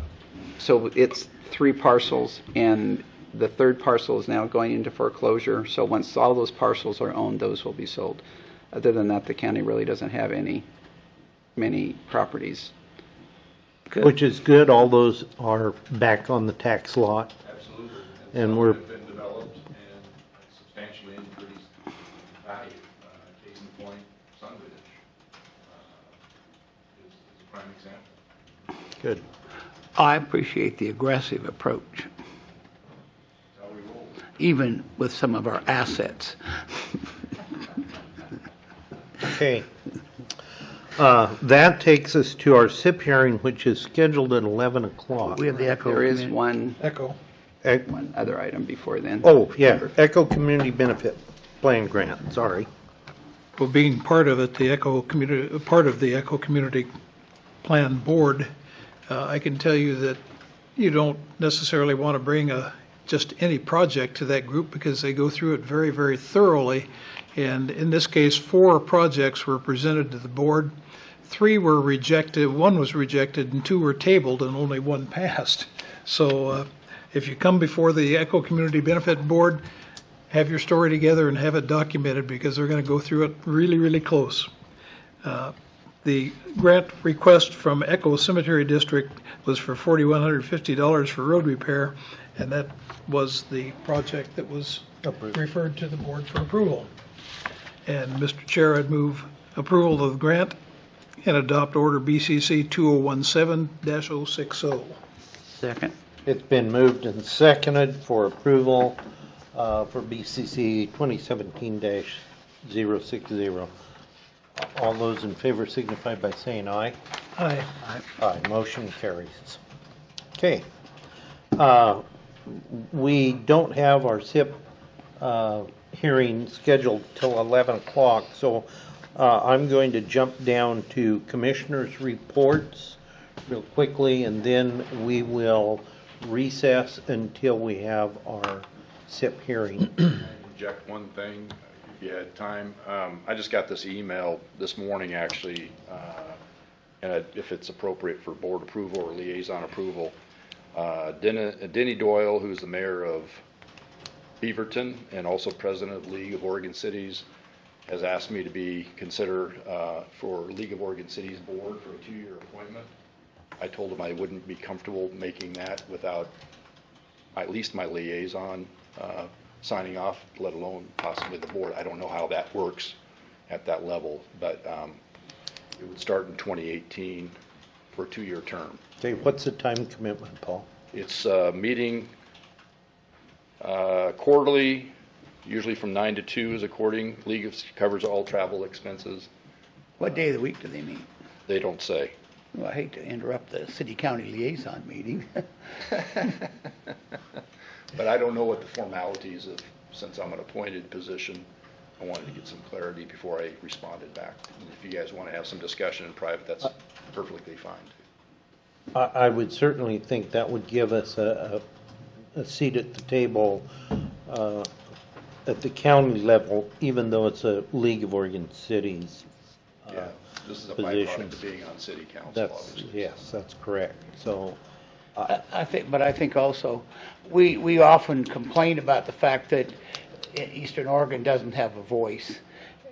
Speaker 5: So it's 3 parcels, and the 3rd parcel is now going into foreclosure. So once all those parcels are owned, those will be sold. Other than that, the county really doesn't have many properties.
Speaker 1: which is good. All those are back on the tax lot.
Speaker 9: Absolutely.
Speaker 1: And
Speaker 9: some
Speaker 1: we're-
Speaker 9: have been developed and substantially increased value. Case in point, Sun Village is a prime example.
Speaker 1: Good.
Speaker 3: I appreciate the aggressive approach,
Speaker 9: That's how we roll.
Speaker 3: even with some of our assets.
Speaker 1: Okay. That takes us to our SIP hearing, which is scheduled at 11 o'clock.
Speaker 3: We have the Echo.
Speaker 5: There is
Speaker 3: Community-
Speaker 5: one other item before then.
Speaker 1: Oh, yeah, Echo Community Benefit Plan Grant, sorry.
Speaker 2: Well, being part of it, part of the Echo Community Plan Board, I can tell you that you don't necessarily want to bring just any project to that group because they go through it very, very thoroughly. And in this case, 4 projects were presented to the board. 3 were rejected, 1 was rejected, and 2 were tabled, and only 1 passed. So if you come before the Echo Community Benefit Board, have your story together and have it documented because they're going to go through it really, really close. The grant request from Echo Cemetery District was for $4,150 for road repair, and that was the project that was referred to the board for approval. And Mr. Chair, I'd move approval of the grant and adopt order BCC 2017-060.
Speaker 3: Second.
Speaker 1: It's been moved and seconded for approval for BCC 2017-060. All those in favor signify by saying aye.
Speaker 2: Aye.
Speaker 1: Aye, motion carries. Okay. We don't have our SIP hearing scheduled till 11 o'clock, so I'm going to jump down to commissioners' reports real quickly, and then we will recess until we have our SIP hearing.
Speaker 9: Inject one thing. if you had time. I just got this email this morning, actually, and if it's appropriate for board approval or liaison approval. Denny Doyle, who's the mayor of Beaverton and also president of League of Oregon Cities, has asked me to be considered for League of Oregon Cities board for a 2-year appointment. I told him I wouldn't be comfortable making that without at least my liaison signing off, let alone possibly the board. I don't know how that works at that level, but it would start in 2018 for a 2-year term.
Speaker 1: Okay, what's the time commitment, Paul?
Speaker 9: It's meeting quarterly, usually from 9 to 2 is according. League covers all travel expenses.
Speaker 11: What day of the week do they meet?
Speaker 9: They don't say.
Speaker 11: Well, I hate to interrupt the city-county liaison meeting.
Speaker 9: But I don't know what the formalities of, since I'm an appointed position, I wanted to get some clarity before I responded back. And if you guys want to have some discussion in private, that's perfectly fine.
Speaker 1: I would certainly think that would give us a seat at the table at the county level, even though it's a League of Oregon Cities
Speaker 9: Yeah, this is a
Speaker 1: position.
Speaker 9: byproduct of being on city council,
Speaker 1: That's,
Speaker 9: obviously.
Speaker 1: yes, that's correct. So,
Speaker 3: I think also, we often complain about the fact that Eastern Oregon doesn't have a voice.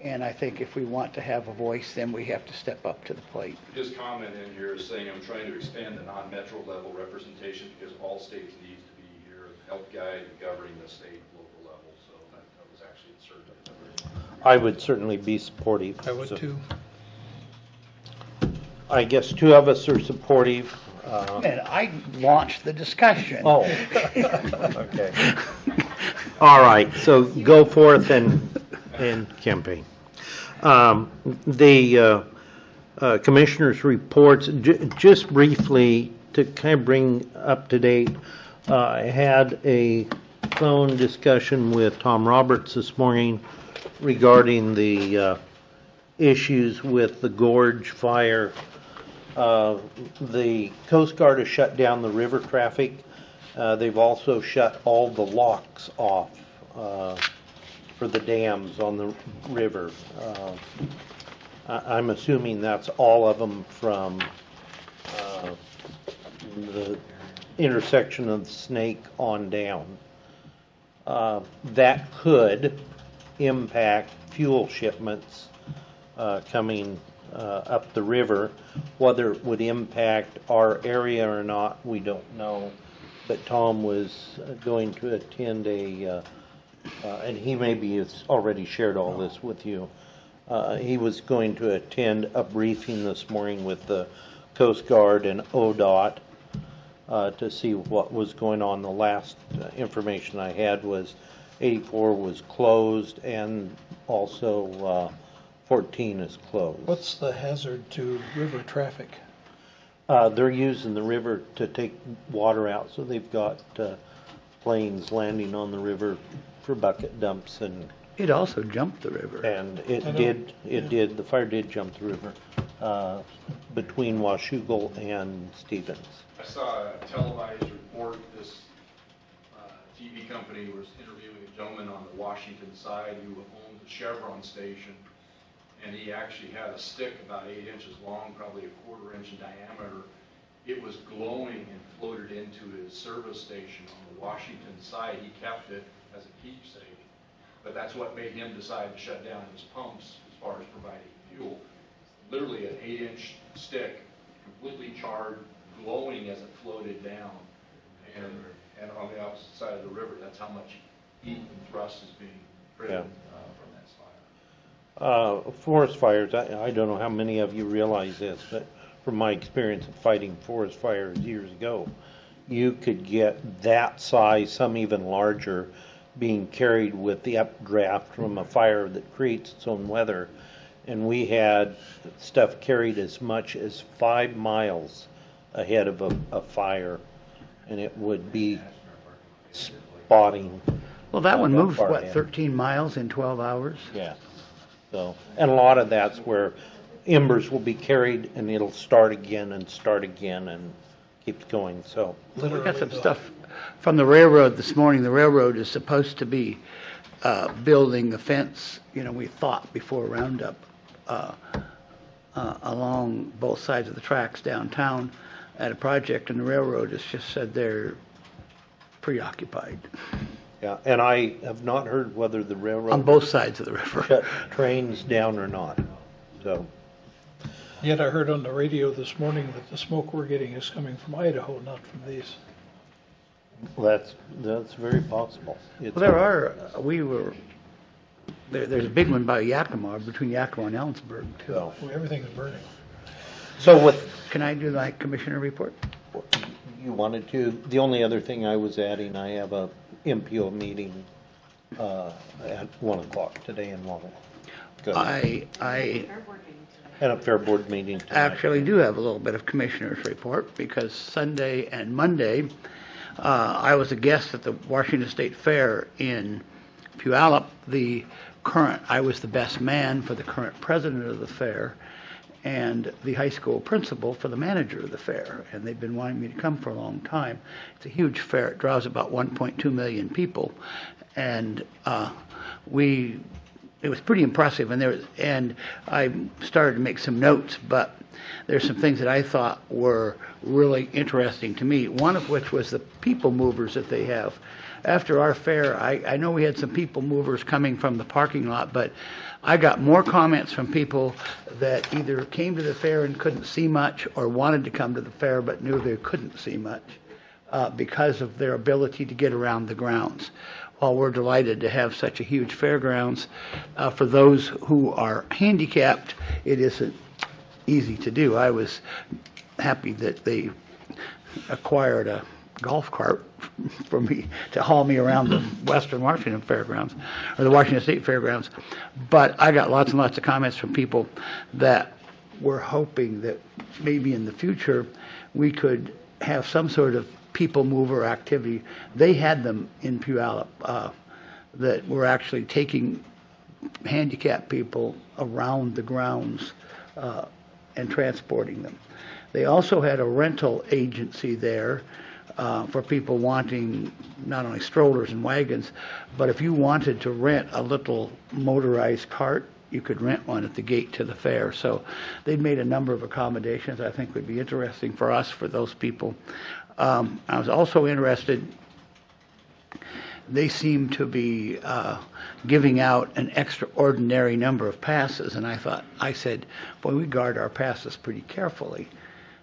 Speaker 3: And I think if we want to have a voice, then we have to step up to the plate.
Speaker 9: His comment in here is saying, I'm trying to expand the non-metro level representation because all states need to be here, help guide and governing the state local level. So that was actually inserted.
Speaker 1: I would certainly be supportive.
Speaker 2: I would
Speaker 1: So,
Speaker 2: too.
Speaker 1: I guess two of us are supportive.
Speaker 3: And I launched the discussion.
Speaker 1: Oh, okay. All right, so go forth and campaign. The commissioners' reports, just briefly to kind of bring up to date, I had a phone discussion with Tom Roberts this morning regarding the issues with the gorge fire. The Coast Guard has shut down the river traffic. They've also shut all the locks off for the dams on the river. I'm assuming that's all of them from the intersection of the Snake on down. That could impact fuel shipments coming up the river. Whether it would impact our area or not, we don't know. But Tom was going to attend and he maybe has already shared all this with you. He was going to attend a briefing this morning with the Coast Guard and ODOT to see what was going on. The last information I had was 84 was closed and also 14 is closed.
Speaker 2: What's the hazard to river traffic?
Speaker 1: They're using the river to take water out, so they've got planes landing on the river for bucket dumps and
Speaker 3: It also jumped the river.
Speaker 1: the fire did jump the river between Washougal and Stevens.
Speaker 9: I saw a televised report. This TV company was interviewing a gentleman on the Washington side who owned the Chevron station, and he actually had a stick about 8 inches long, probably a 1/4 inch in diameter. It was glowing and floated into his service station on the Washington side. He kept it as a keepsake, but that's what made him decide to shut down his pumps as far as providing fuel. Literally an 8-inch stick, completely charred, glowing as it floated down, and on the opposite side of the river. That's how much heat and thrust is being driven from that fire.
Speaker 1: Forest fires, I don't know how many of you realize this, but from my experience of fighting forest fires years ago, you could get that size, some even larger, being carried with the updraft from a fire that creates its own weather. And we had stuff carried as much as 5 miles ahead of a fire, and it would be spotting.
Speaker 3: Well, that one
Speaker 1: that
Speaker 3: moves,
Speaker 1: far
Speaker 3: what,
Speaker 1: ahead.
Speaker 3: 13 miles in 12 hours?
Speaker 1: Yeah. So, and a lot of that's where embers will be carried and it'll start again and keeps going. So,
Speaker 3: We got some stuff from the railroad this morning. The railroad is supposed to be building the fence, we thought before Roundup, along both sides of the tracks downtown at a project, and the railroad has just said they're preoccupied
Speaker 1: Yeah, and I have not heard whether the
Speaker 3: on
Speaker 1: railroad
Speaker 3: both sides of the river.
Speaker 1: shut trains down or not. So,
Speaker 2: Yet I heard on the radio this morning that the smoke we're getting is coming from Idaho, not from these.
Speaker 1: that's very possible. It's
Speaker 3: Well, there's a big one by Yakima, between Yakima and Ellensburg, too.
Speaker 1: So,
Speaker 2: Everything is burning.
Speaker 3: Can I do my commissioner report?
Speaker 1: you wanted to, the only other thing I was adding, I have a MPO meeting at 1 o'clock today in Walnut.
Speaker 3: I
Speaker 1: And a fair board meeting tonight.
Speaker 3: actually do have a little bit of commissioner's report, because Sunday and Monday, I was a guest at the Washington State Fair in Puyallup. I was the best man for the current president of the fair, and the high school principal for the manager of the fair, and they've been wanting me to come for a long time. It's a huge fair. It draws about 1.2 million people, and it was pretty impressive, and I started to make some notes, but there's some things that I thought were really interesting to me, one of which was the people movers that they have. After our fair, I know we had some people movers coming from the parking lot, but I got more comments from people that either came to the fair and couldn't see much, or wanted to come to the fair but knew they couldn't see much because of their ability to get around the grounds. While we're delighted to have such a huge fairgrounds, for those who are handicapped, it isn't easy to do. I was happy that they acquired a golf cart for me to haul me around the Western Washington Fairgrounds, or the Washington State Fairgrounds. But I got lots and lots of comments from people that were hoping that maybe in the future we could have some sort of people mover activity. They had them in Puyallup that were actually taking handicapped people around the grounds and transporting them. They also had a rental agency there for people wanting not only strollers and wagons, but if you wanted to rent a little motorized cart, you could rent one at the gate to the fair. So they'd made a number of accommodations I think would be interesting for us, for those people. I was also interested, they seem to be giving out an extraordinary number of passes, and I said, boy, we guard our passes pretty carefully.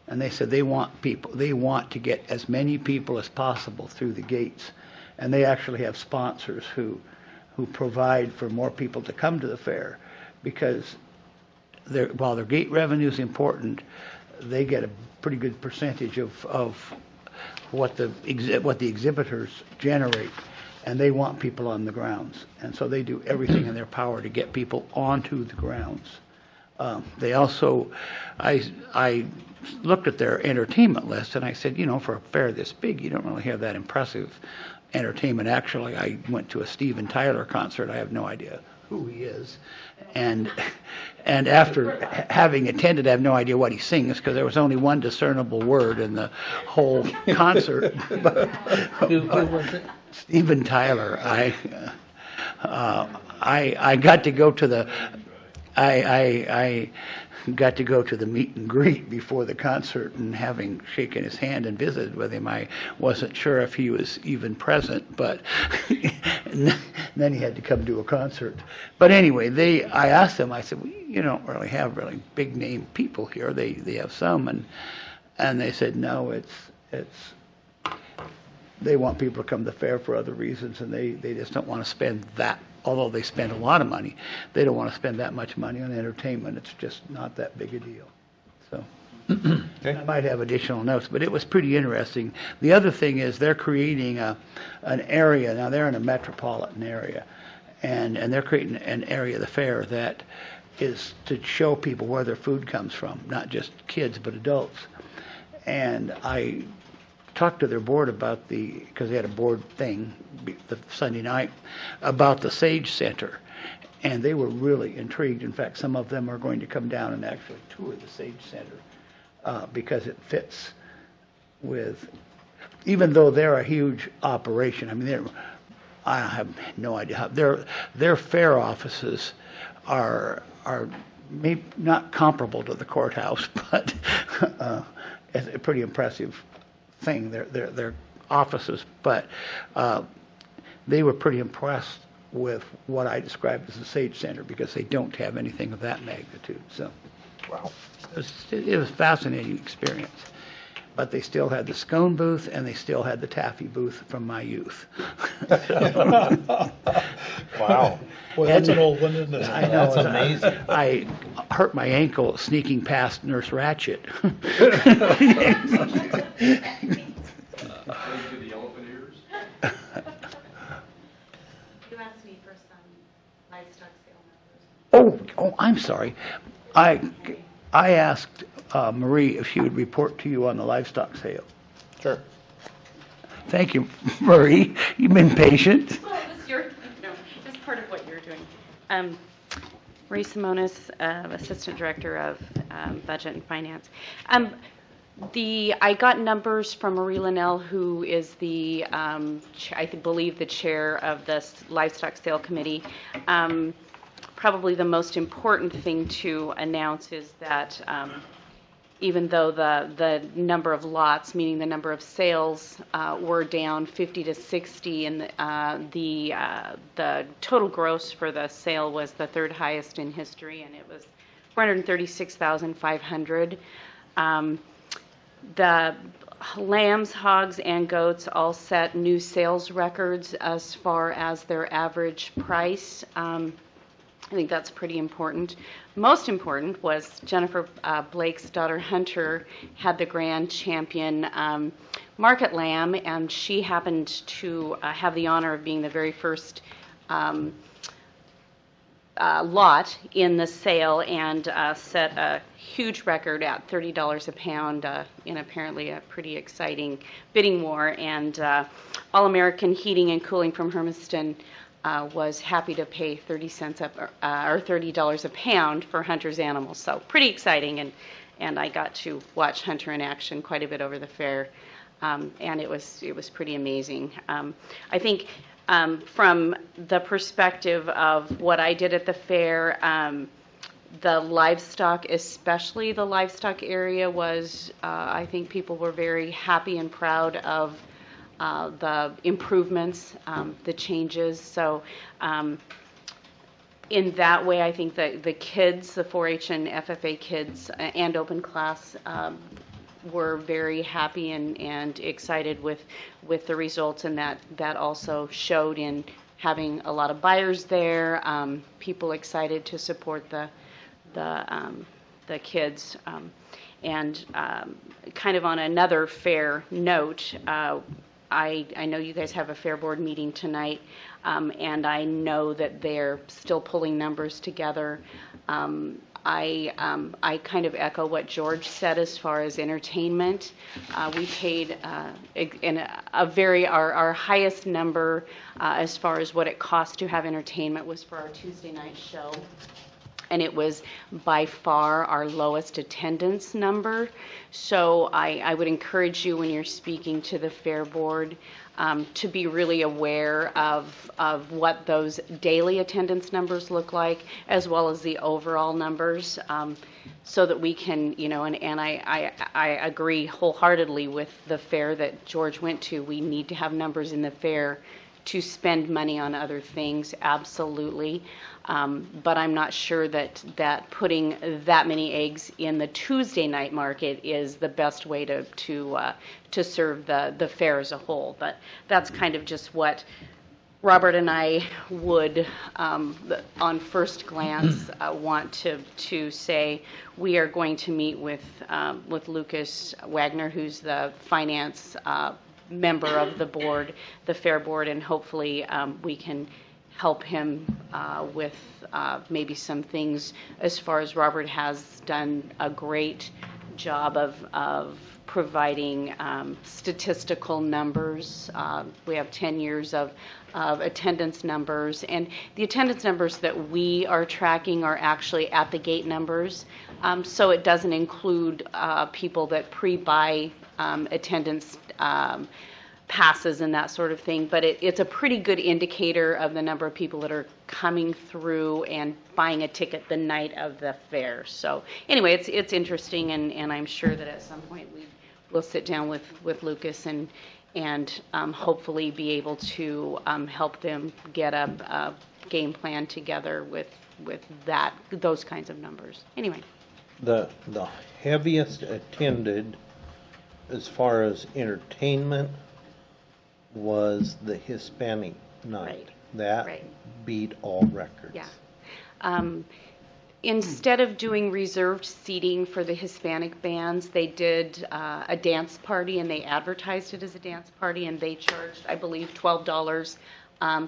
Speaker 3: And they said they want to get as many people as possible through the gates. And they actually have sponsors who provide for more people to come to the fair, because while their gate revenue is important, they get a pretty good percentage of what the exhibitors generate, and they want people on the grounds. And so they do everything in their power to get people onto the grounds. They also, I looked at their entertainment list, and I said, for a fair this big, you don't really have that impressive entertainment. Actually, I went to a Steven Tyler concert. I have no idea who he is. And after having attended, I have no idea what he sings, because there was only one discernible word in the whole concert. Who was it? Steven Tyler. I got to go to the I got to go to the meet and greet before the concert, and having shaken his hand and visited with him, I wasn't sure if he was even present, but and then he had to come to a concert. But anyway, I asked them, I said, well, you don't really have really big name people here. They have some, and they said, no, it's they want people to come to the fair for other reasons, and they just don't want to spend that. Although they spend a lot of money, they don't want to spend that much money on entertainment. It's just not that big a deal. So I might have additional notes, but it was pretty interesting. The other thing is they're creating an area. Now they're in a metropolitan area, and they're creating an area of the fair that is to show people where their food comes from, not just kids, but adults. And I talked to their board about because they had a board thing the Sunday night about the Sage Center, and they were really intrigued. In fact, some of them are going to come down and actually tour the Sage Center because it fits with, even though they're a huge operation. I mean, I have no idea how, their fair offices are maybe not comparable to the courthouse, but it's a pretty impressive thing, their offices, but they were pretty impressed with what I described as the Sage Center because they don't have anything of that magnitude. So, wow, it was a fascinating experience. But they still had the scone booth and they still had the taffy booth from my youth.
Speaker 2: Wow. Well, that's an old one, isn't it?
Speaker 3: I know.
Speaker 11: That's amazing.
Speaker 3: I hurt my ankle sneaking past Nurse Ratchet.
Speaker 6: You asked me for some livestock sale numbers.
Speaker 3: Oh, I'm sorry. I asked Marie if she would report to you on the livestock sale.
Speaker 1: Sure.
Speaker 3: Thank you, Marie. You've been patient.
Speaker 6: Well, it's just part of what you're doing. Marie Simonis, Assistant Director of Budget and Finance. I got numbers from Marie Linnell, who is the, I believe, the chair of the Livestock Sale Committee. Probably the most important thing to announce is that even though the number of lots, meaning the number of sales, were down 50 to 60, and the total gross for the sale was the third highest in history, and it was 436,500. The lambs, hogs, and goats all set new sales records as far as their average price. I think that's pretty important. Most important was Jennifer Blake's daughter Hunter had the grand champion market lamb, and she happened to have the honor of being the very first lot in the sale and set a huge record at $30 a pound in apparently a pretty exciting bidding war. And All American Heating and Cooling from Hermiston was happy to pay 30 cents up or $30 a pound for Hunter's animals. So pretty exciting, and I got to watch Hunter in action quite a bit over the fair, and it was pretty amazing. I think from the perspective of what I did at the fair, the livestock, especially the livestock area, was I think people were very happy and proud of the improvements, the changes. So in that way, I think that the kids, the 4-H and FFA kids and open class, were very happy and excited with the results, and that also showed in having a lot of buyers there, people excited to support the kids. And kind of on another fair note, I know you guys have a fair board meeting tonight, and I know that they're still pulling numbers together. I kind of echo what George said as far as entertainment. We paid our highest number as far as what it cost to have entertainment was for our Tuesday night show. And it was by far our lowest attendance number. So I would encourage you when you're speaking to the fair board to be really aware of what those daily attendance numbers look like, as well as the overall numbers, so that we can, and I agree wholeheartedly with the fair that George went to. We need to have numbers in the fair to spend money on other things, absolutely. But I'm not sure that putting that many eggs in the Tuesday night market is the best way to serve the fair as a whole. But that's kind of just what Robert and I would, on first glance, want to say. We are going to meet with Lucas Wagner, who's the finance member of the board, the fair board, and hopefully we can help him with maybe some things as far as Robert has done a great job of providing statistical numbers. We have 10 years of attendance numbers, and the attendance numbers that we are tracking are actually at the gate numbers, so it doesn't include people that pre-buy attendance passes and that sort of thing, but it's a pretty good indicator of the number of people that are coming through and buying a ticket the night of the fair. So anyway, it's interesting, and I'm sure that at some point we'll sit down with Lucas and hopefully be able to help them get a game plan together with those kinds of numbers. Anyway.
Speaker 1: The heaviest attended as far as entertainment was the Hispanic night.
Speaker 6: Right.
Speaker 1: That
Speaker 6: Right.
Speaker 1: beat all records.
Speaker 6: Yeah. Instead of doing reserved seating for the Hispanic bands, they did a dance party, and they advertised it as a dance party, and they charged, I believe, $12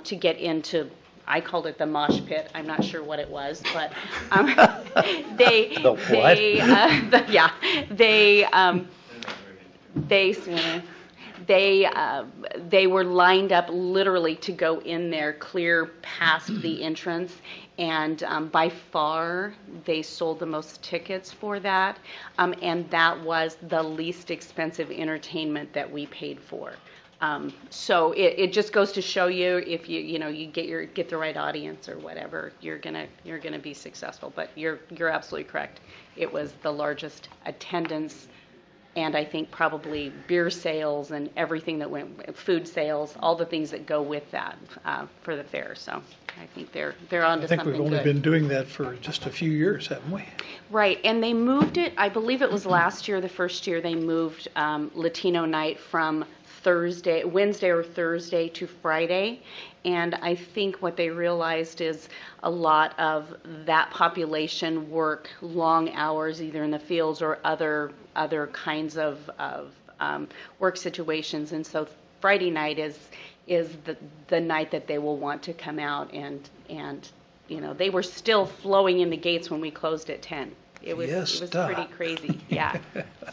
Speaker 6: to get into. I called it the mosh pit. I'm not sure what it was, but they
Speaker 1: The what?
Speaker 6: they were lined up literally to go in there, clear past the entrance, and by far they sold the most tickets for that, and that was the least expensive entertainment that we paid for. So it just goes to show you, if you get the right audience or whatever, you're gonna be successful. But you're absolutely correct. It was the largest attendance, and I think probably beer sales and everything that went, food sales, all the things that go with that for the fair. So I think they're onto something good.
Speaker 2: I think we've only been doing that for just a few years, haven't we?
Speaker 6: Right, and they moved it. I believe it was last year, the first year they moved Latino night from Wednesday or Thursday to Friday, and I think what they realized is a lot of that population work long hours, either in the fields or other kinds of work situations, and so Friday night is the night that they will want to come out, and they were still flowing in the gates when we closed at 10. It was pretty crazy, yeah.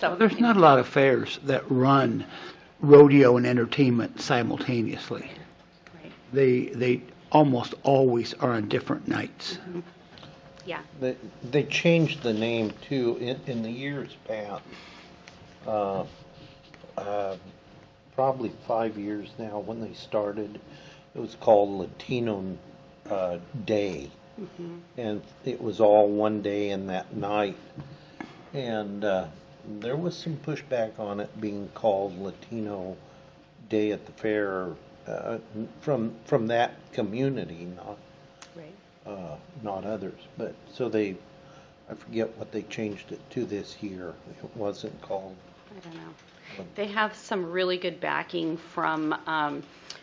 Speaker 6: So
Speaker 3: There's not a lot of fairs that run rodeo and entertainment simultaneously.
Speaker 6: Right.
Speaker 3: They almost always are on different nights.
Speaker 6: Mm-hmm. Yeah.
Speaker 1: They changed the name too in the years past. Probably 5 years now when they started. It was called Latino Day, and it was all one day and that night. And there was some pushback on it being called Latino Day at the fair from that community, not others. But so I forget what they changed it to this year. It wasn't called.
Speaker 6: I don't know. They have some really good backing from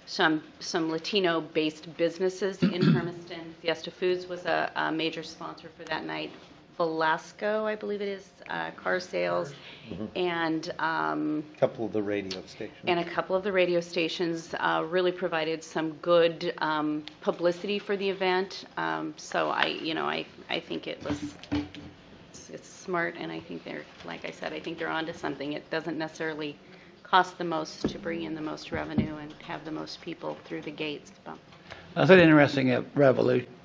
Speaker 6: some Latino-based businesses in Hermiston. Fiesta Foods was a major sponsor for that night. Velasco, I believe it is, car sales, and
Speaker 1: A couple of the radio stations. Really provided some good publicity for the event. So I think it's smart, and I think like I said, I think they're onto something. It doesn't necessarily cost the most to bring in the most revenue and have the most people through the gates.
Speaker 3: That's an interesting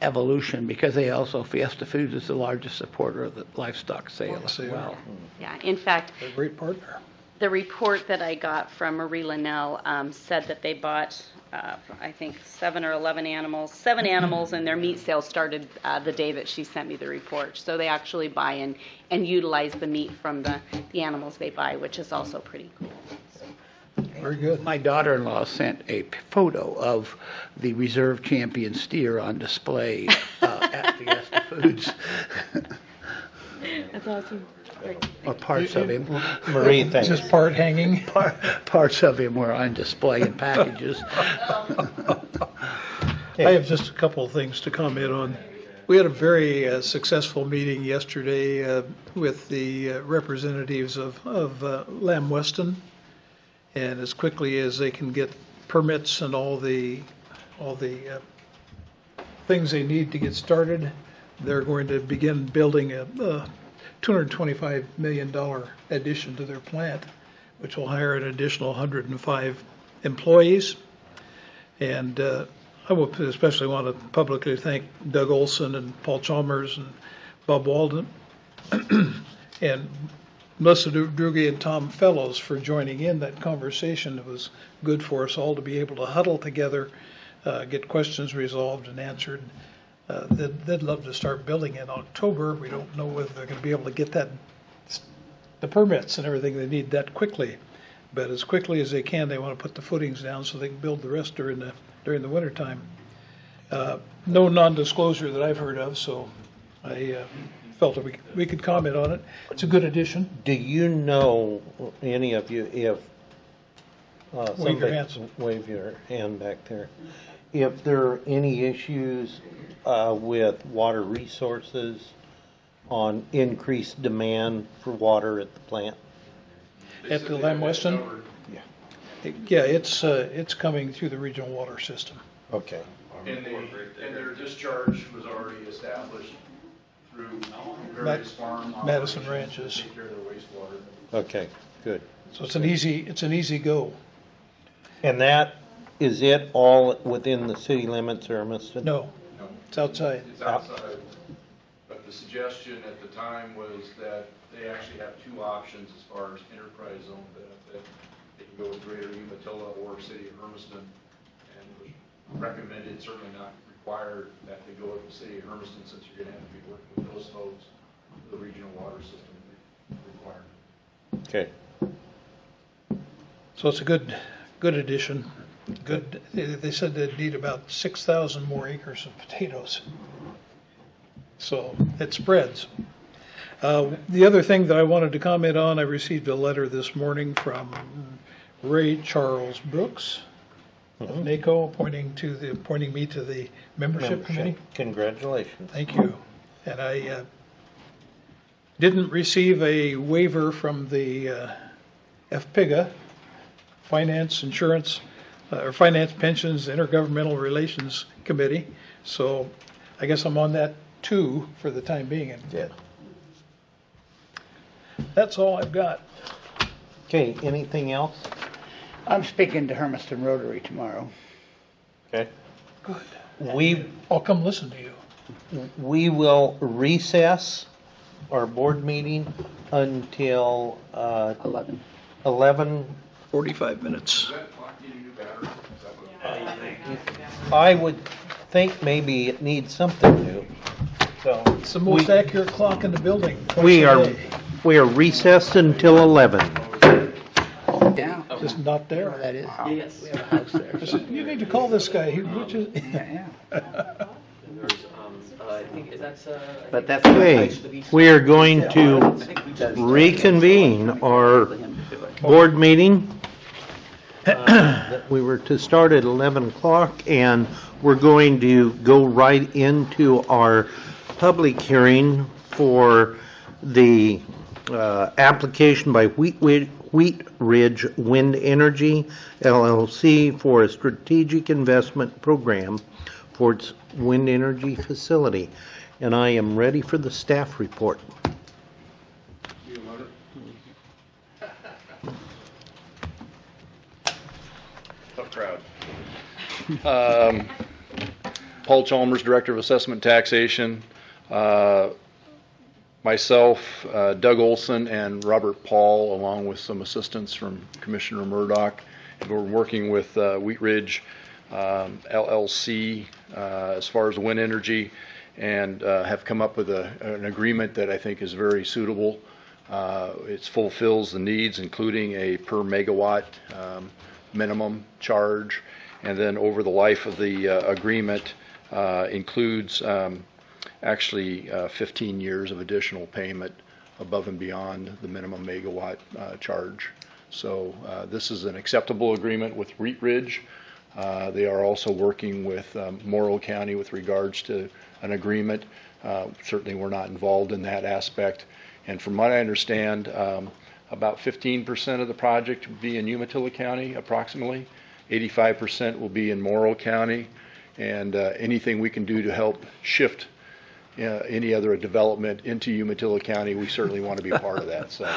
Speaker 3: evolution, because Fiesta Foods is the largest supporter of the livestock sale as well.
Speaker 6: Yeah, in fact,
Speaker 2: A great partner.
Speaker 6: the report that I got from Marie Linnell said that they bought, I think, 7 or 11 animals, 7 animals, and their meat sales started the day that she sent me the report. So they actually buy and utilize the meat from the animals they buy, which is also pretty cool.
Speaker 2: Very good.
Speaker 3: My daughter-in-law sent a photo of the reserve champion steer on display at Fiesta Foods.
Speaker 6: That's awesome. Great.
Speaker 3: Or parts of him.
Speaker 1: Marie, thanks.
Speaker 2: Just part hanging.
Speaker 3: Parts of him were on display in packages.
Speaker 2: I have just a couple of things to comment on. We had a very successful meeting yesterday with the representatives of Lamb Weston, and as quickly as they can get permits and all the things they need to get started, they're going to begin building a $225 million addition to their plant, which will hire an additional 105 employees. And I would especially want to publicly thank Doug Olson and Paul Chalmers and Bob Walden and Melissa Drugi and Tom Fellows for joining in that conversation. It was good for us all to be able to huddle together, get questions resolved and answered. They'd love to start building in October. We don't know whether they're going to be able to get the permits and everything they need that quickly. But as quickly as they can, they want to put the footings down so they can build the rest during the winter time. No non-disclosure that I've heard of, so I felt that we could comment on it. It's a good addition.
Speaker 1: Do you know, any of you, if
Speaker 2: Wave your
Speaker 1: somebody-
Speaker 2: hands.
Speaker 1: Wave your hand back there. If there are any issues with water resources on increased demand for water at the plant?
Speaker 2: At the Lamb Weston? Yeah, it's coming through the regional water system.
Speaker 1: Okay.
Speaker 9: And their discharge was already established through various farm
Speaker 2: Madison
Speaker 9: operations
Speaker 2: Ranches.
Speaker 9: to take care of their wastewater.
Speaker 1: Okay, good.
Speaker 2: So it's an easy go.
Speaker 1: And that, is it all within the city limits, Hermiston?
Speaker 2: No, it's outside.
Speaker 9: It's outside, but the suggestion at the time was that they actually have two options as far as enterprise zone benefit. They can go with Greater Umatilla or City of Hermiston, and it was recommended, certainly not required, that they go with the City of Hermiston, since you're going to have to be working with those folks, the regional water system requirement.
Speaker 1: Okay.
Speaker 2: So it's a good addition. Good. They said they'd need about 6,000 more acres of potatoes. So it spreads. The other thing that I wanted to comment on, I received a letter this morning from Ray Charles Brooks of NACO appointing me to the membership committee.
Speaker 1: Congratulations.
Speaker 2: Thank you. And I didn't receive a waiver from the FPIGA, Finance, Insurance, or Finance, Pensions, Intergovernmental Relations Committee. So I guess I'm on that too for the time being.
Speaker 1: Yeah.
Speaker 2: That's all I've got.
Speaker 1: Okay, anything else?
Speaker 3: I'm speaking to Hermiston Rotary tomorrow.
Speaker 1: Okay.
Speaker 2: Good. I'll come listen to you.
Speaker 1: We will recess our board meeting until 11.
Speaker 2: 45 minutes.
Speaker 9: Does that clock need a new battery? Is that what?
Speaker 1: I would think maybe it needs something new. So
Speaker 2: It's the most accurate clock in the building.
Speaker 1: we are recessed until 11.
Speaker 3: Yeah.
Speaker 2: Just not there.
Speaker 3: That is. Yes. We have a house there.
Speaker 2: I said, you need to call this guy. Which is.
Speaker 5: But that's
Speaker 1: Okay, we are going to reconvene our board meeting that we were to start at 11 o'clock, and we're going to go right into our public hearing for the application by Wheat Ridge Wind Energy, LLC, for a strategic investment program for its wind energy facility. And I am ready for the staff report.
Speaker 9: Tough crowd. Paul Chalmers, Director of Assessment Taxation. Myself, Doug Olson, and Robert Paul, along with some assistants from Commissioner Murdoch, have been working with Wheat Ridge LLC as far as wind energy, and have come up with an agreement that I think is very suitable. It fulfills the needs, including a per megawatt minimum charge, and then over the life of the agreement includes actually 15 years of additional payment above and beyond the minimum megawatt charge. So this is an acceptable agreement with Wheat Ridge. They are also working with Morrow County with regards to an agreement. Certainly we're not involved in that aspect. And from what I understand, about 15% of the project will be in Umatilla County, approximately. 85% will be in Morrow County. And anything we can do to help shift any other development into Umatilla County, we certainly want to be a part of that. So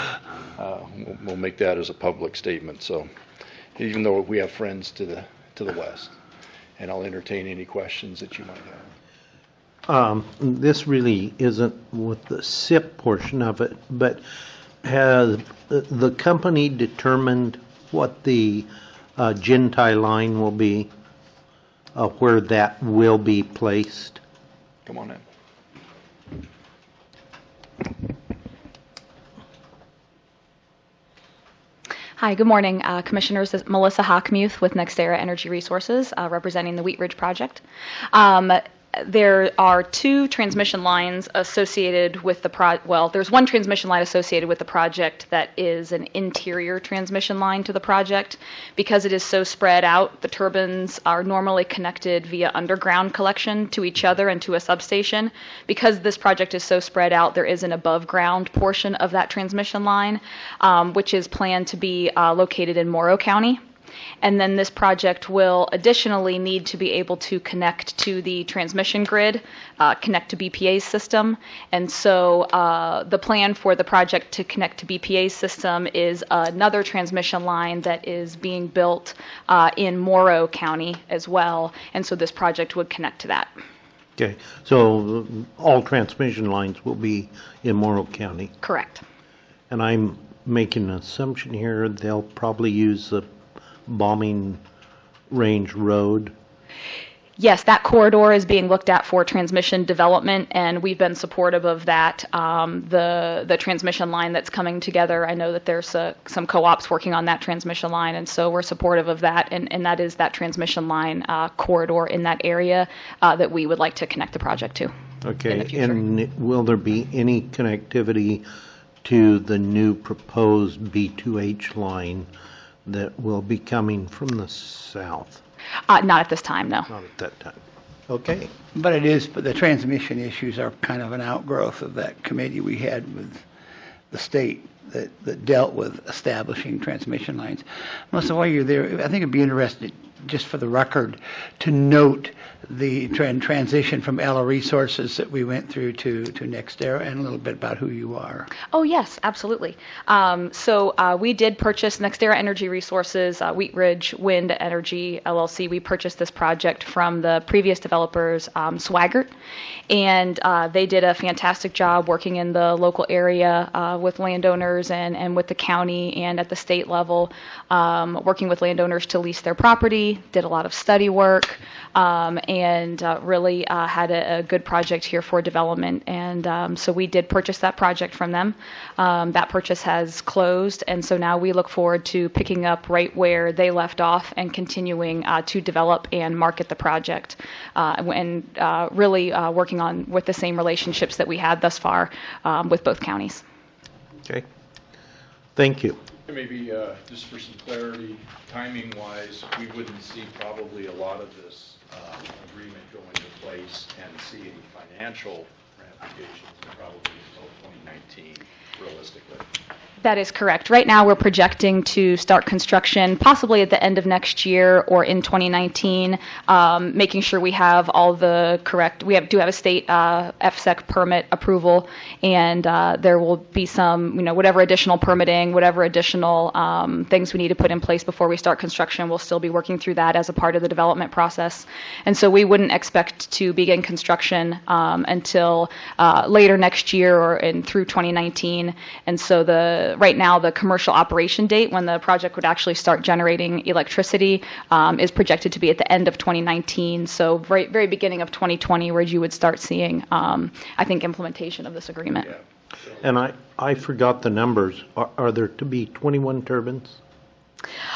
Speaker 9: we'll make that as a public statement. So even though we have friends to the west, and I'll entertain any questions that you might have.
Speaker 1: This really isn't with the SIP portion of it, but has the company determined what the Gentai line will be, where that will be placed?
Speaker 9: Come on in.
Speaker 14: Hi, good morning, Commissioners. This is Melissa Hockmuth with NextEra Energy Resources, representing the Wheat Ridge project. There are two transmission lines associated with the well, there's one transmission line associated with the project that is an interior transmission line to the project. Because it is so spread out, the turbines are normally connected via underground collection to each other and to a substation. Because this project is so spread out, there is an above ground portion of that transmission line, which is planned to be located in Morrow County. And then this project will additionally need to be able to connect to the transmission grid, connect to BPA's system. And so the plan for the project to connect to BPA's system is another transmission line that is being built in Morrow County as well. And so this project would connect to that.
Speaker 1: Okay, so all transmission lines will be in Morrow County.
Speaker 14: Correct.
Speaker 1: And I'm making an assumption here, they'll probably use the Bombing Range Road.
Speaker 14: Yes, that corridor is being looked at for transmission development, and we've been supportive of that. The transmission line that's coming together, I know that there's some co-ops working on that transmission line, and so we're supportive of that, and that is that transmission line corridor in that area that we would like to connect the project to.
Speaker 1: Okay, and will there be any connectivity to the new proposed B2H line that will be coming from the south?
Speaker 14: Not at this time, no.
Speaker 1: Not at that time. Okay.
Speaker 3: But the transmission issues are kind of an outgrowth of that committee we had with the state that dealt with establishing transmission lines. Melissa, while you're there, I think it'd be interesting, just for the record, to note the transition from Ella Resources that we went through to NextEra, and a little bit about who you are.
Speaker 14: Oh, yes, absolutely. So we did purchase NextEra Energy Resources, Wheat Ridge Wind Energy LLC. We purchased this project from the previous developers, Swaggart, and they did a fantastic job working in the local area with landowners and with the county and at the state level, working with landowners to lease their property, did a lot of study work, and really had a good project here for development. And so we did purchase that project from them. That purchase has closed, and so now we look forward to picking up right where they left off and continuing to develop and market the project, and really working on with the same relationships that we had thus far with both counties.
Speaker 1: Okay. Thank you.
Speaker 9: Maybe just for some clarity, timing-wise, we wouldn't see probably a lot of this agreement go into place and see any financial ramifications probably until 2019, realistically.
Speaker 14: That is correct. Right now, we're projecting to start construction possibly at the end of next year or in 2019, making sure we have all the correct, do have a state FSEC permit approval, and there will be some, whatever additional permitting, whatever additional things we need to put in place before we start construction, we'll still be working through that as a part of the development process. And so we wouldn't expect to begin construction until later next year or through 2019. And so right now, the commercial operation date when the project would actually start generating electricity is projected to be at the end of 2019. So very, very beginning of 2020, where you would start seeing, I think, implementation of this agreement.
Speaker 9: Yeah.
Speaker 1: And I forgot the numbers. Are there to be 21 turbines?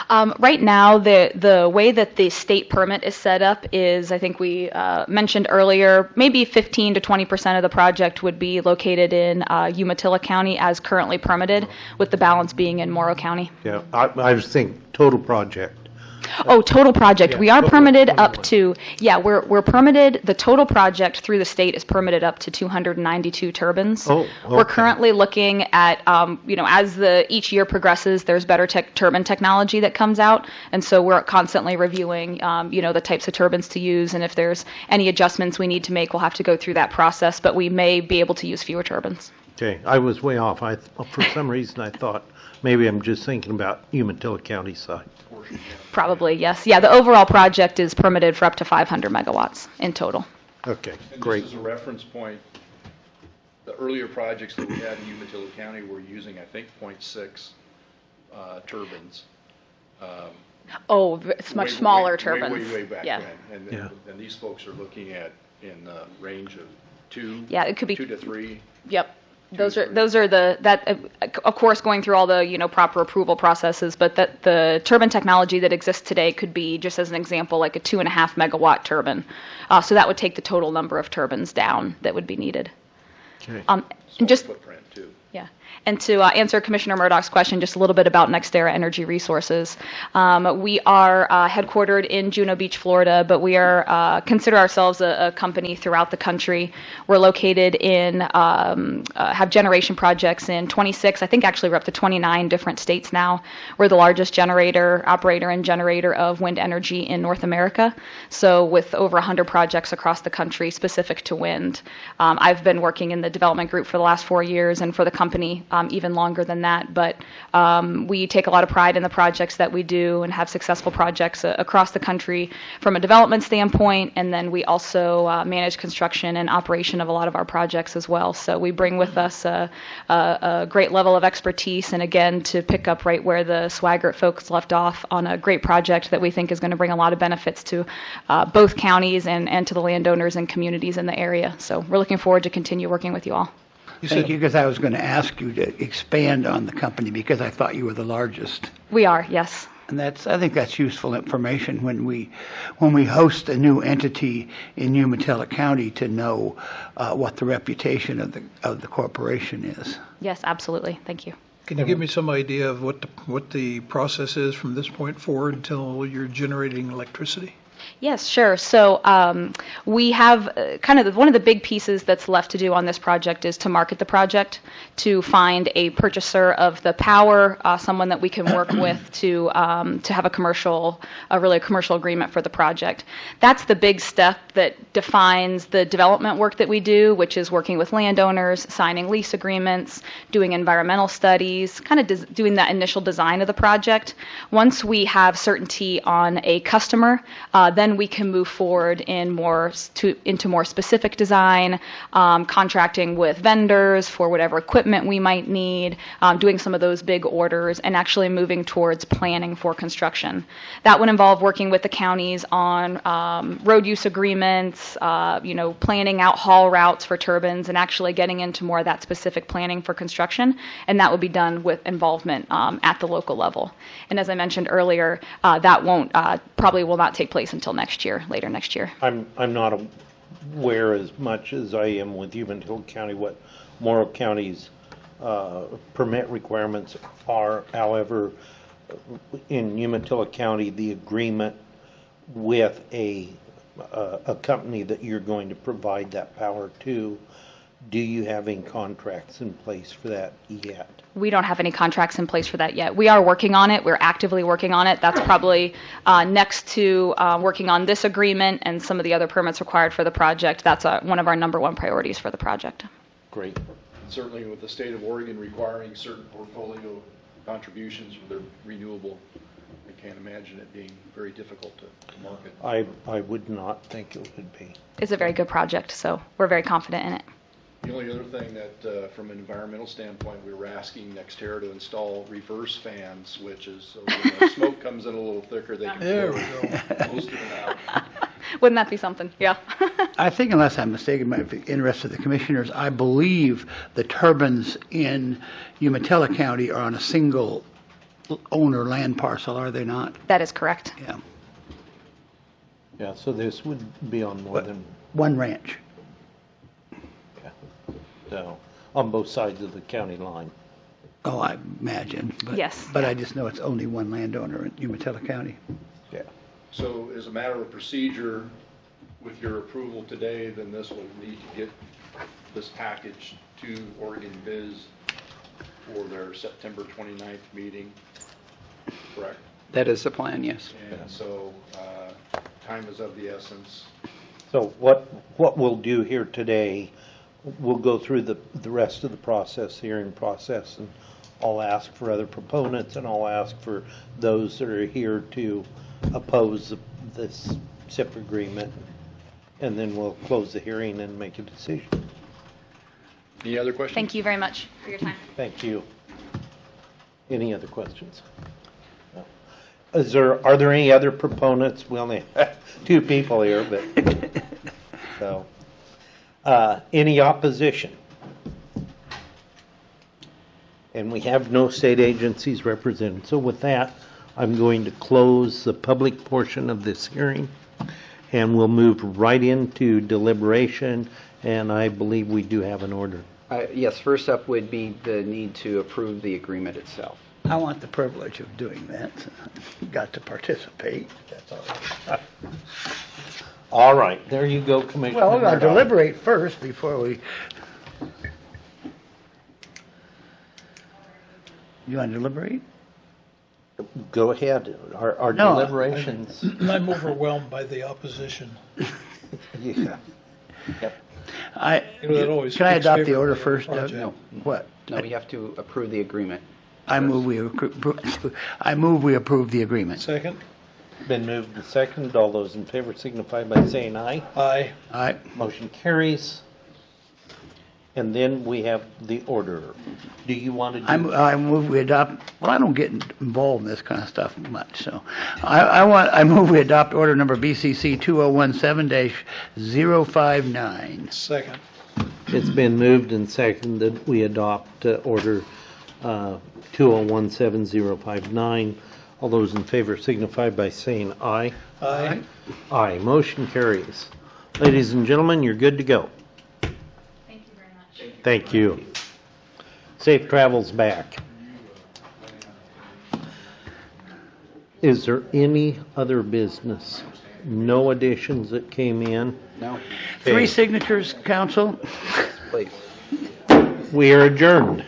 Speaker 14: Right now, the way that the state permit is set up is, I think we mentioned earlier, maybe 15 to 20% of the project would be located in Umatilla County as currently permitted, with the balance being in Morrow County.
Speaker 1: Yeah, I was thinking total project.
Speaker 14: Oh, total project.
Speaker 1: Yeah,
Speaker 14: We are
Speaker 1: total,
Speaker 14: permitted
Speaker 1: 21.
Speaker 14: up to, we're permitted, the total project through the state is permitted up to 292 turbines.
Speaker 1: Oh,
Speaker 14: We're
Speaker 1: okay.
Speaker 14: currently looking at, as each year progresses, there's better turbine technology that comes out, and so we're constantly reviewing, the types of turbines to use, and if there's any adjustments we need to make, we'll have to go through that process, but we may be able to use fewer turbines.
Speaker 1: Okay, I was way off. For some reason, I thought maybe I'm just thinking about Umatilla County side.
Speaker 14: Probably, yes. Yeah, the overall project is permitted for up to 500 megawatts in total.
Speaker 1: Okay,
Speaker 9: And
Speaker 1: great.
Speaker 9: just as a reference point, the earlier projects that we had in Umatilla County were using, I think, 0.6 turbines.
Speaker 14: It's much smaller turbines.
Speaker 9: Way back
Speaker 14: Yeah.
Speaker 9: when. And these folks are looking at in the range of 2
Speaker 14: Yeah, it could be
Speaker 9: 2 to 3.
Speaker 14: Yep. Those are of course, going through all the, proper approval processes, but that the turbine technology that exists today could be, just as an example, like a 2.5 megawatt turbine. So that would take the total number of turbines down that would be needed.
Speaker 1: Okay.
Speaker 14: And just,
Speaker 9: Footprint too.
Speaker 14: yeah. And to answer Commissioner Murdoch's question, just a little bit about NextEra Energy Resources. We are headquartered in Juno Beach, Florida, but we are consider ourselves a company throughout the country. We're located in, have generation projects in 26, I think actually we're up to 29 different states now. We're the largest operator and generator of wind energy in North America. So with over 100 projects across the country specific to wind. I've been working in the development group for the last 4 years, and for the company even longer than that, but we take a lot of pride in the projects that we do and have successful projects across the country from a development standpoint, and then we also manage construction and operation of a lot of our projects as well. So we bring with us a great level of expertise, and again, to pick up right where the Swaggart folks left off on a great project that we think is going to bring a lot of benefits to both counties and to the landowners and communities in the area. So we're looking forward to continue working with you all.
Speaker 11: Thank you, because I was going to ask you to expand on the company because I thought you were the largest.
Speaker 14: We are, yes.
Speaker 11: And I think that's useful information when we host a new entity in Umatilla County to know what the reputation of the corporation is.
Speaker 14: Yes, absolutely. Thank you.
Speaker 2: Can you give me some idea of what the process is from this point forward until you're generating electricity?
Speaker 14: Yes, sure. So we have one of the big pieces that's left to do on this project is to market the project, to find a purchaser of the power, someone that we can work with to have a commercial agreement for the project. That's the big step that defines the development work that we do, which is working with landowners, signing lease agreements, doing environmental studies, doing that initial design of the project. Once we have certainty on a customer, then we can move forward into more specific design, contracting with vendors for whatever equipment we might need, doing some of those big orders, and actually moving towards planning for construction. That would involve working with the counties on road use agreements, planning out haul routes for turbines, and actually getting into more of that specific planning for construction. And that will be done with involvement at the local level. And as I mentioned earlier, that probably will not take place until later next year.
Speaker 1: I'm not aware as much as I am with Umatilla County what Morrow County's permit requirements are. However, in Umatilla County, the agreement with a company that you're going to provide that power to, do you have any contracts in place for that yet?
Speaker 14: We don't have any contracts in place for that yet. We are working on it. We're actively working on it. That's probably next to working on this agreement and some of the other permits required for the project. That's one of our number one priorities for the project.
Speaker 1: Great.
Speaker 9: Certainly with the state of Oregon requiring certain portfolio contributions for their renewable, I can't imagine it being very difficult to market.
Speaker 1: I would not think it would be.
Speaker 14: It's a very good project, so we're very confident in it.
Speaker 9: The only other thing that, from an environmental standpoint, we were asking NextEra to install reverse fan switches, so when the smoke comes in a little thicker, they can blow most of it out.
Speaker 14: Wouldn't that be something? Yeah.
Speaker 11: I think, unless I'm mistaken, in the interest of the commissioners, I believe the turbines in Umatilla County are on a single owner land parcel, are they not?
Speaker 14: That is correct.
Speaker 11: Yeah.
Speaker 1: Yeah, so this would be on more than
Speaker 11: one ranch.
Speaker 1: So, on both sides of the county line.
Speaker 11: Oh, I imagine. But,
Speaker 14: yes.
Speaker 11: But I just know it's only one landowner in Umatilla County.
Speaker 1: Yeah.
Speaker 9: So as a matter of procedure, with your approval today, then this will need to get this package to Oregon Biz for their September 29th meeting, correct?
Speaker 5: That is the plan, yes.
Speaker 9: And so time is of the essence.
Speaker 1: So what we'll do here today, we'll go through the rest of the process, hearing process, and I'll ask for other proponents, and I'll ask for those that are here to oppose this SIP agreement, and then we'll close the hearing and make a decision.
Speaker 9: Any other questions?
Speaker 14: Thank you very much for your time.
Speaker 1: Thank you. Any other questions? No. Are there any other proponents? We only have 2 people here, but, so, any opposition? And we have no state agencies represented. So with that, I'm going to close the public portion of this hearing, and we'll move right into deliberation, and I believe we do have an order.
Speaker 5: Yes, first up would be the need to approve the agreement itself.
Speaker 11: I want the privilege of doing that. Got to participate. That's all right.
Speaker 1: All right, there you go, Commissioner.
Speaker 11: Well, we're going to
Speaker 1: Murdoch.
Speaker 11: deliberate first before we... You want to deliberate?
Speaker 1: Go ahead. Our
Speaker 11: No,
Speaker 1: deliberations.
Speaker 2: I'm overwhelmed by the opposition.
Speaker 1: Yeah.
Speaker 11: I,
Speaker 2: You know, that always
Speaker 11: can I
Speaker 2: speaks
Speaker 11: adopt the
Speaker 2: favorably
Speaker 11: order
Speaker 2: of the
Speaker 11: first, Doug?
Speaker 2: project.
Speaker 5: No.
Speaker 11: What?
Speaker 5: No, we have to approve the agreement.
Speaker 11: I move we approve the agreement.
Speaker 2: Second?
Speaker 1: Been moved and seconded. All those in favor signify by saying aye.
Speaker 2: Aye.
Speaker 11: All right.
Speaker 1: Motion carries. And then we have the order. Do you want to do?
Speaker 11: I move we adopt, well, I don't get involved in this kind of stuff much, so I move we adopt order number BCC 2017-059.
Speaker 2: Second.
Speaker 1: It's been moved and seconded. We adopt order 2017-059. All those in favor signify by saying aye.
Speaker 2: Aye.
Speaker 1: Aye. Motion carries. Ladies and gentlemen, you're good to go.
Speaker 14: Thank you very much.
Speaker 1: Thank you. Safe travels back. Is there any other business? No additions that came in?
Speaker 5: No,
Speaker 11: 3
Speaker 1: Okay.
Speaker 11: signatures, council?
Speaker 5: please.
Speaker 1: We are adjourned.